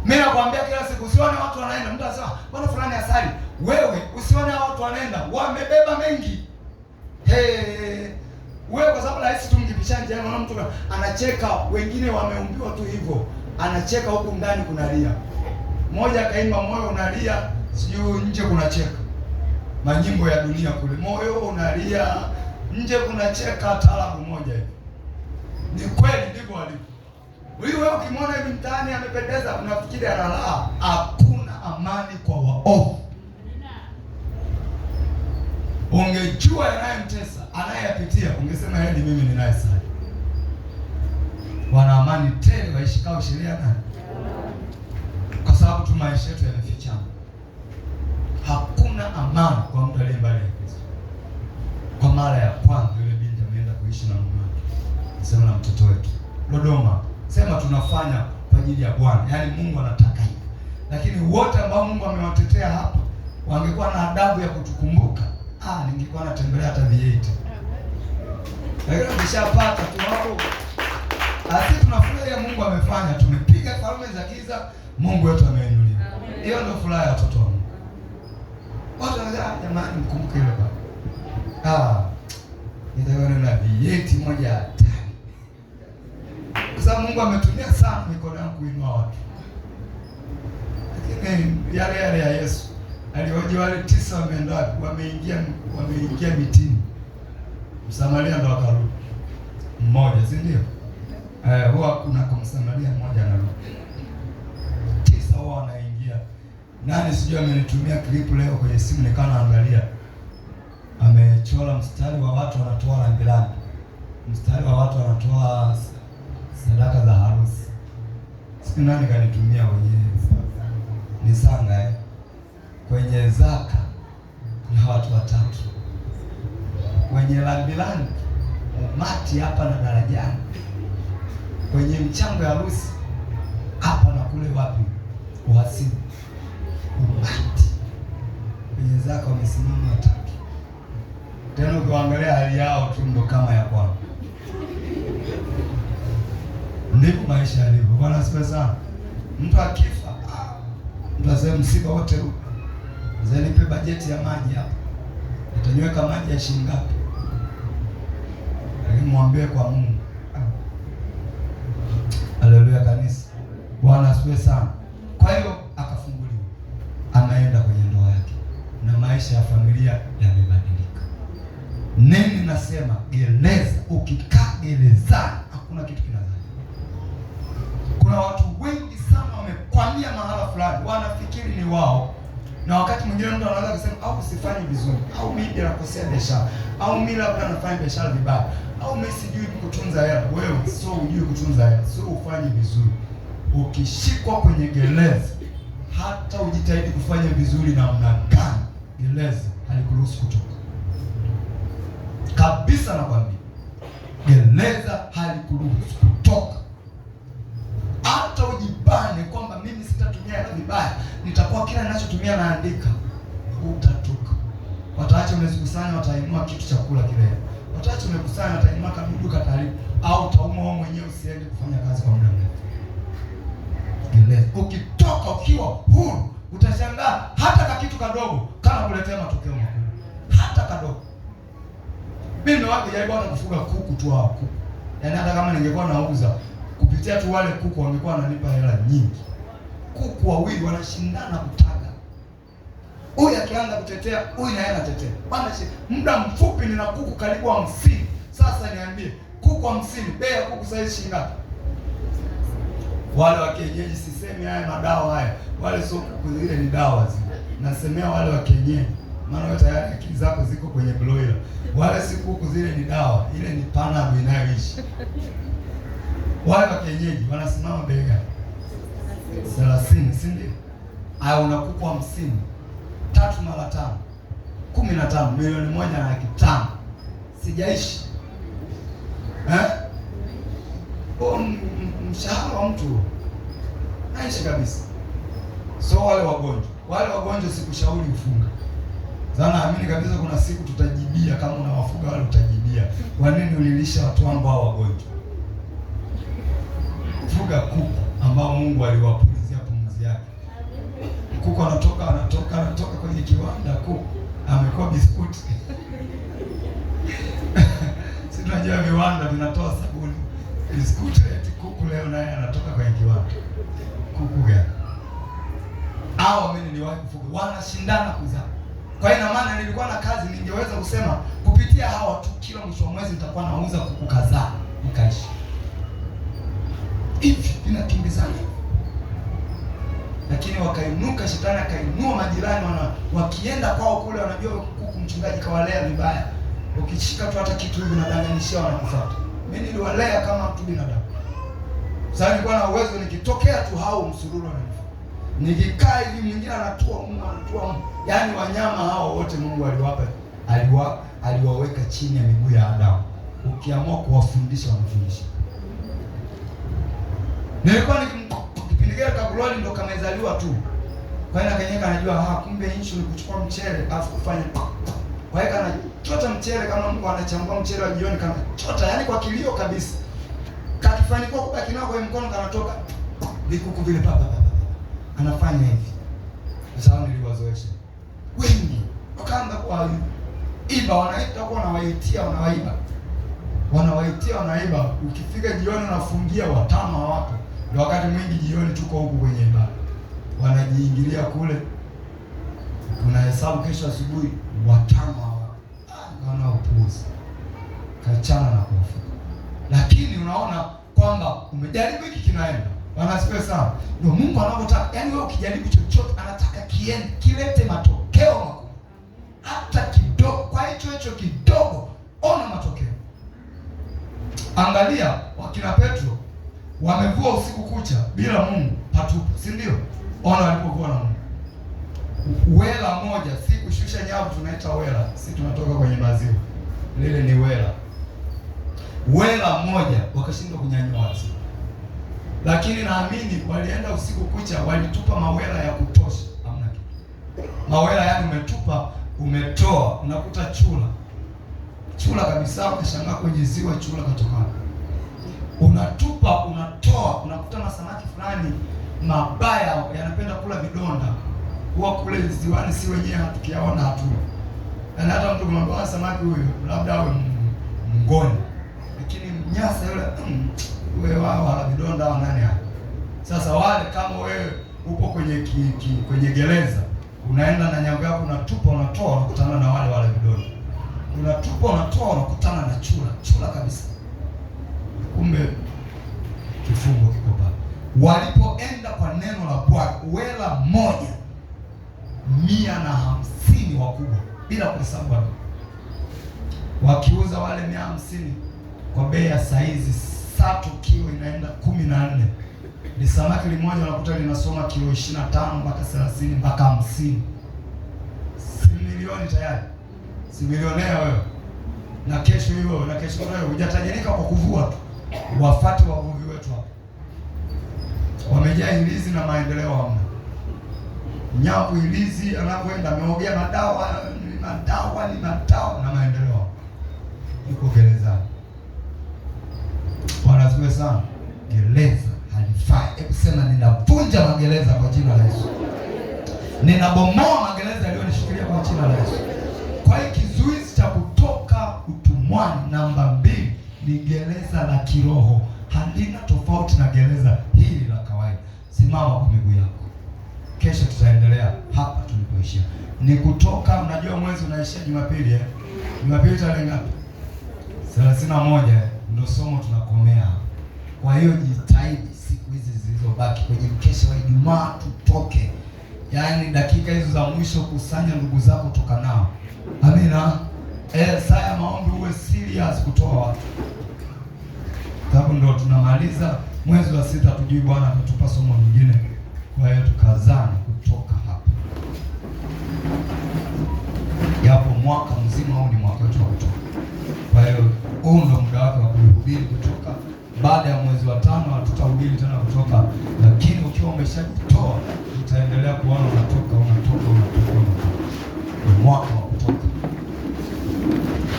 Mimi nakwambia kila siku usione watu wanaenda, mtu anasema bwana fulani asali. Wewe usione watu wanaenda, wamebeba mengi. Wewe kwa sababu rahisi tu mkipishana jana unaona mtu anacheka, wengine wameumbiwa tu hivyo. Anacheka huku ndani kunalia. Mmoja akaimba moyo unalia, sijui nje kunacheka. Manyimbo ya dunia kule. Moyo unalia, nje kunacheka, taarabu moja hivi. Ni kweli ndivyo walivyo. Wewe ukimwona hivi mtaani amependeza unafikiri analala. Hakuna amani kwa waovu. Ungejua yanayemtesa, anayeyapitia, ungesema hadi mimi ninaye sana. Wana amani tele waishikao sheria nani? Kwa sababu tu maisha yetu yamefichana. Hakuna amani kwa mtu aliye mbali ya Kristo. Kwa mara ya kwanza yule binti ameenda kuishi na mume wake. Sema na mtoto wetu. Dodoma. Sema tunafanya kwa ajili ya Bwana. Yaani Mungu anataka hivi. Lakini wote ambao Mungu amewatetea hapa wangekuwa na adabu ya kutukumbuka. Ningekuwa natembelea hata V8. Lakini nimeshapata tu hapo. Asi tunafurahia Mungu amefanya. Tumepiga falme za giza, Mungu wetu ameinuliwa. Hiyo ndio furaha ya watoto wa Mungu. Watu wanasema jamani, mkumbuke hilo baba. Nitaona na vieti moja hatari. Kwa sababu Mungu ametumia sana mikono yangu kuinua watu. Lakini yale ya Yesu alioje wale 9 wameenda wameingia mitini. Msamaria ndo akarudi. Mmoja, si ndio? Huwa kuna kumsamaria mmoja anarudi. 9 wao wanaingia. Nani sijui amenitumia clip leo kwenye simu nikawa naangalia. Amechora mstari wa watu wanatoa rambirambi. Mstari wa watu wanatoa sadaka za harusi. Siku nani kanitumia wenyewe? Ni Sanga Kwenye zaka na watu 3. Kwenye rambirambi umati hapa na darajani. Kwenye mchango ya harusi hapa na kule wapi? Uhasibu. Umati. Kwenye zaka wamesimama 3. Tena ukiangalia hali yao tu ndo kama ya kwangu. Ndipo maisha yalivyo. Bwana asifiwe sana. Mtu akifa, mtu asema msiba wote huu. Mzee nipe bajeti ya maji hapa. Nitanyweka maji ya shilingi ngapi? Lakini mwambie kwa Mungu. Haleluya kanisa. Bwana asifiwe sana. Kwa hiyo akafunguliwa. Anaenda kwenye ndoa yake. Na maisha ya familia yamebadilika. Nini nasema? Gereza. Ukikaa gerezani hakuna kitu kinazaa. Kuna watu wengi sana wamekwamia mahala fulani, wanafikiri ni wao. Na wakati mwingine mtu anaweza kusema au sifanyi vizuri, au mimi nakosea biashara, au mimi labda nafanya biashara vibaya, au mimi sijui kutunza hela. Wewe sio hujui kutunza hela, sio ufanye vizuri. Ukishikwa kwenye gereza, hata ujitahidi kufanya vizuri namna gani, gereza halikuruhusu kutoka. Kabisa nakwambia. Gereza halikuruhusu kutoka. Hata ujibane kwamba mimi sitatumia hela vibaya, nitakuwa kila ninachotumia naandika. Utatoka. Wataacha umezikusanya, watainua kitu cha kula kile. Wataacha umekusanya, watainua kadudu kataribu, au utaumwa wewe mwenyewe usiende kufanya kazi kwa muda mrefu. Gereza. Ukitoka ukiwa huru, utashangaa hata ka kitu kadogo kana kuletea matokeo makubwa. Hata kadogo. Mimi ndo wapi jaribu hata kufuga kuku tu hapo kuku. Yaani hata kama ningekuwa nauza kupitia tu wale kuku wangekuwa wananipa hela nyingi. Kuku wawili wanashindana kutaga. Huyu akianza kutetea, huyu naye anatetea. Bwana muda mfupi nina kuku karibu 50. Sasa niambie, kuku 50, bei ya kuku sasa shilingi ngapi? Wale wa kienyeji, sisemi haya madawa haya. Wale sio kuku, zile ni dawa zile. Nasemea wale wa kienyeji. Maana wewe tayari akili zako ziko kwenye broiler. Wale si kuku, zile ni dawa. Ile ni panado inayoishi. Wale wa kienyeji wanasimama bei gani? 30, si ndio? Haya una kuku 50. 3 mara 5. 15, milioni 1.5. Sijaishi. Mshahara wa mtu naishi kabisa. So wale wagonjwa sikushauri ufunga. Sana amini kabisa kuna siku tutajibia kama unawafuga wale utajibia. Kwa nini ulilisha watu wangu hao wagonjwa? Fuga kuku ambao Mungu aliwapulizia pumzi yake. Kuku anatoka kwenye kiwanda, kuku amekuwa biskuti. Sisi tunajua viwanda vinatoa sabuni. Biskuti eti kuku leo naye anatoka kwenye kiwanda. Kuku gani? Hao mimi niliwahi kufuga, wanashindana kuzaa. Kwa hiyo ina maana nilikuwa na kazi, ningeweza kusema kupitia hawa tu kila mwisho wa mwezi nitakuwa nauza kuku kadhaa nikaishi. Hivi inakimbizana. Lakini wakainuka, shetani akainua majirani, wakienda kwao kule wanajua kuku mchungaji kawalea vibaya. Ukishika tu hata kitu hivi nadanganyishia wanakufuata. Mimi niliwalea kama mtu binadamu. Sasa nilikuwa na uwezo nikitokea tu hao msururu wananifuata. Nikikaa hivi mwingine anatua Mungu. Yaani wanyama hao wote Mungu aliwaweka chini ya miguu ya Adamu. Ukiamua kuwafundisha wanafundisha. Nilikuwa kipindi kile kabuloni ndo kamezaliwa tu. Kwa hiyo Kenyeka anajua kumbe issue ni kuchukua mchele afu kufanya. Kwa hiyo anachota mchele kama Mungu anachambua mchele wa jioni kama chota, yani kwa kilio kabisa. Kakifanikiwa kubaki nao kwa mkono kanatoka vikuku vile anafanya hivi. Sasa niliwazoesha. Wengi wakaanza kuiba, wanaita kwa wanawaitia. Ukifika jioni unafungia watano wa watu. Ndio wakati mwingi jioni tuko huku kwenye ibada, wanajiingilia kule, kuna hesabu kesho asubuhi watano wa watu. Wana upuuzi, kachana na kufa. Lakini unaona kwamba umejaribu hiki kinaenda. Wanasikia sana. Ndio Mungu anavyotaka. Yaani wewe ukijaribu chochote anataka kilete matokeo makubwa. Hata kidogo, kwa hicho kidogo ona matokeo. Angalia wakina Petro wamevua usiku kucha bila Mungu patupu, si ndio? Ona walipovua na Mungu. Wela moja, si kushusha nyavu tunaita wela. Si tunatoka kwenye maziwa. Lile ni wela. Wela moja wakashindwa kunyanyua usiku. Lakini naamini walienda usiku kucha, walitupa mawela ya kutosha. Hamna kitu. Mawela yani umetupa, umetoa, unakuta chula kabisa, ukashangaa kwenye ziwa chula katoka. Unatupa, unatoa, unakuta na samaki fulani mabaya yanapenda kula vidonda. Huwa kule ziwani si wenyewe hatukiaona hatuna. Na hata mtu kumwambia samaki huyo labda awe mngoni. Lakini mnyasa yule wewe wala vidonda au nani hapa. Sasa wale kama wewe upo kwenye gereza, unaenda na nyavu yako unatupa, unatoa, unakutana na wale vidonda. Unatupa, unatoa, unakutana na chula kabisa. Kumbe kifungo kiko pale. Walipoenda kwa neno la Bwana, wela moja 150 wakubwa bila kuhesabu wale. Wakiuza wale 150 kwa bei ya saizi 3 kilo inaenda 14. Ni samaki limoja unakuta linasoma kilo 25 mpaka 30 mpaka 50. Si milioni tayari. Si milionea wewe. Na kesho hiyo na kesho leo hujatajirika kwa kuvua tu. Wafuate wavuvi wetu hapa. Wamejaa ilizi na maendeleo hamna. Nyavu ilizi anapoenda ameogea madawa na maendeleo. Yuko gerezani. Wanazungumza sana. Gereza halifai. Hebu sema ninavunja magereza kwa jina la Yesu. Ninabomoa magereza yaliyonishikilia kwa jina la Yesu. Kwa hiyo kizuizi cha kutoka utumwani namba 2 ni gereza la kiroho. Halina tofauti na gereza hili la kawaida. Simama kwa miguu yako. Kesho tutaendelea hapa tulipoishia. Ni kutoka, unajua mwezi unaishia Jumapili Jumapili tarehe ngapi? 31 ndio somo tunakomea. Kwa hiyo jitahidi siku hizi zilizobaki kwenye mkesha wa Ijumaa tutoke. Yaani dakika hizo za mwisho kusanya ndugu zako toka nao. Amina. Saa ya maombi uwe serious kutoa watu. Sababu ndio tunamaliza mwezi wa 6, tujui Bwana atatupa somo lingine. Kwa hiyo tukazane kutoka hapa. Japo mwaka mzima huu ni mwaka wetu wa kutoka. Kwa hiyo huu ndio muda wake wa kuhubiri kutoka. Baada ya mwezi wa 5 tutahubiri tena kutoka. Lakini ukiwa umeshajitoa utaendelea kuona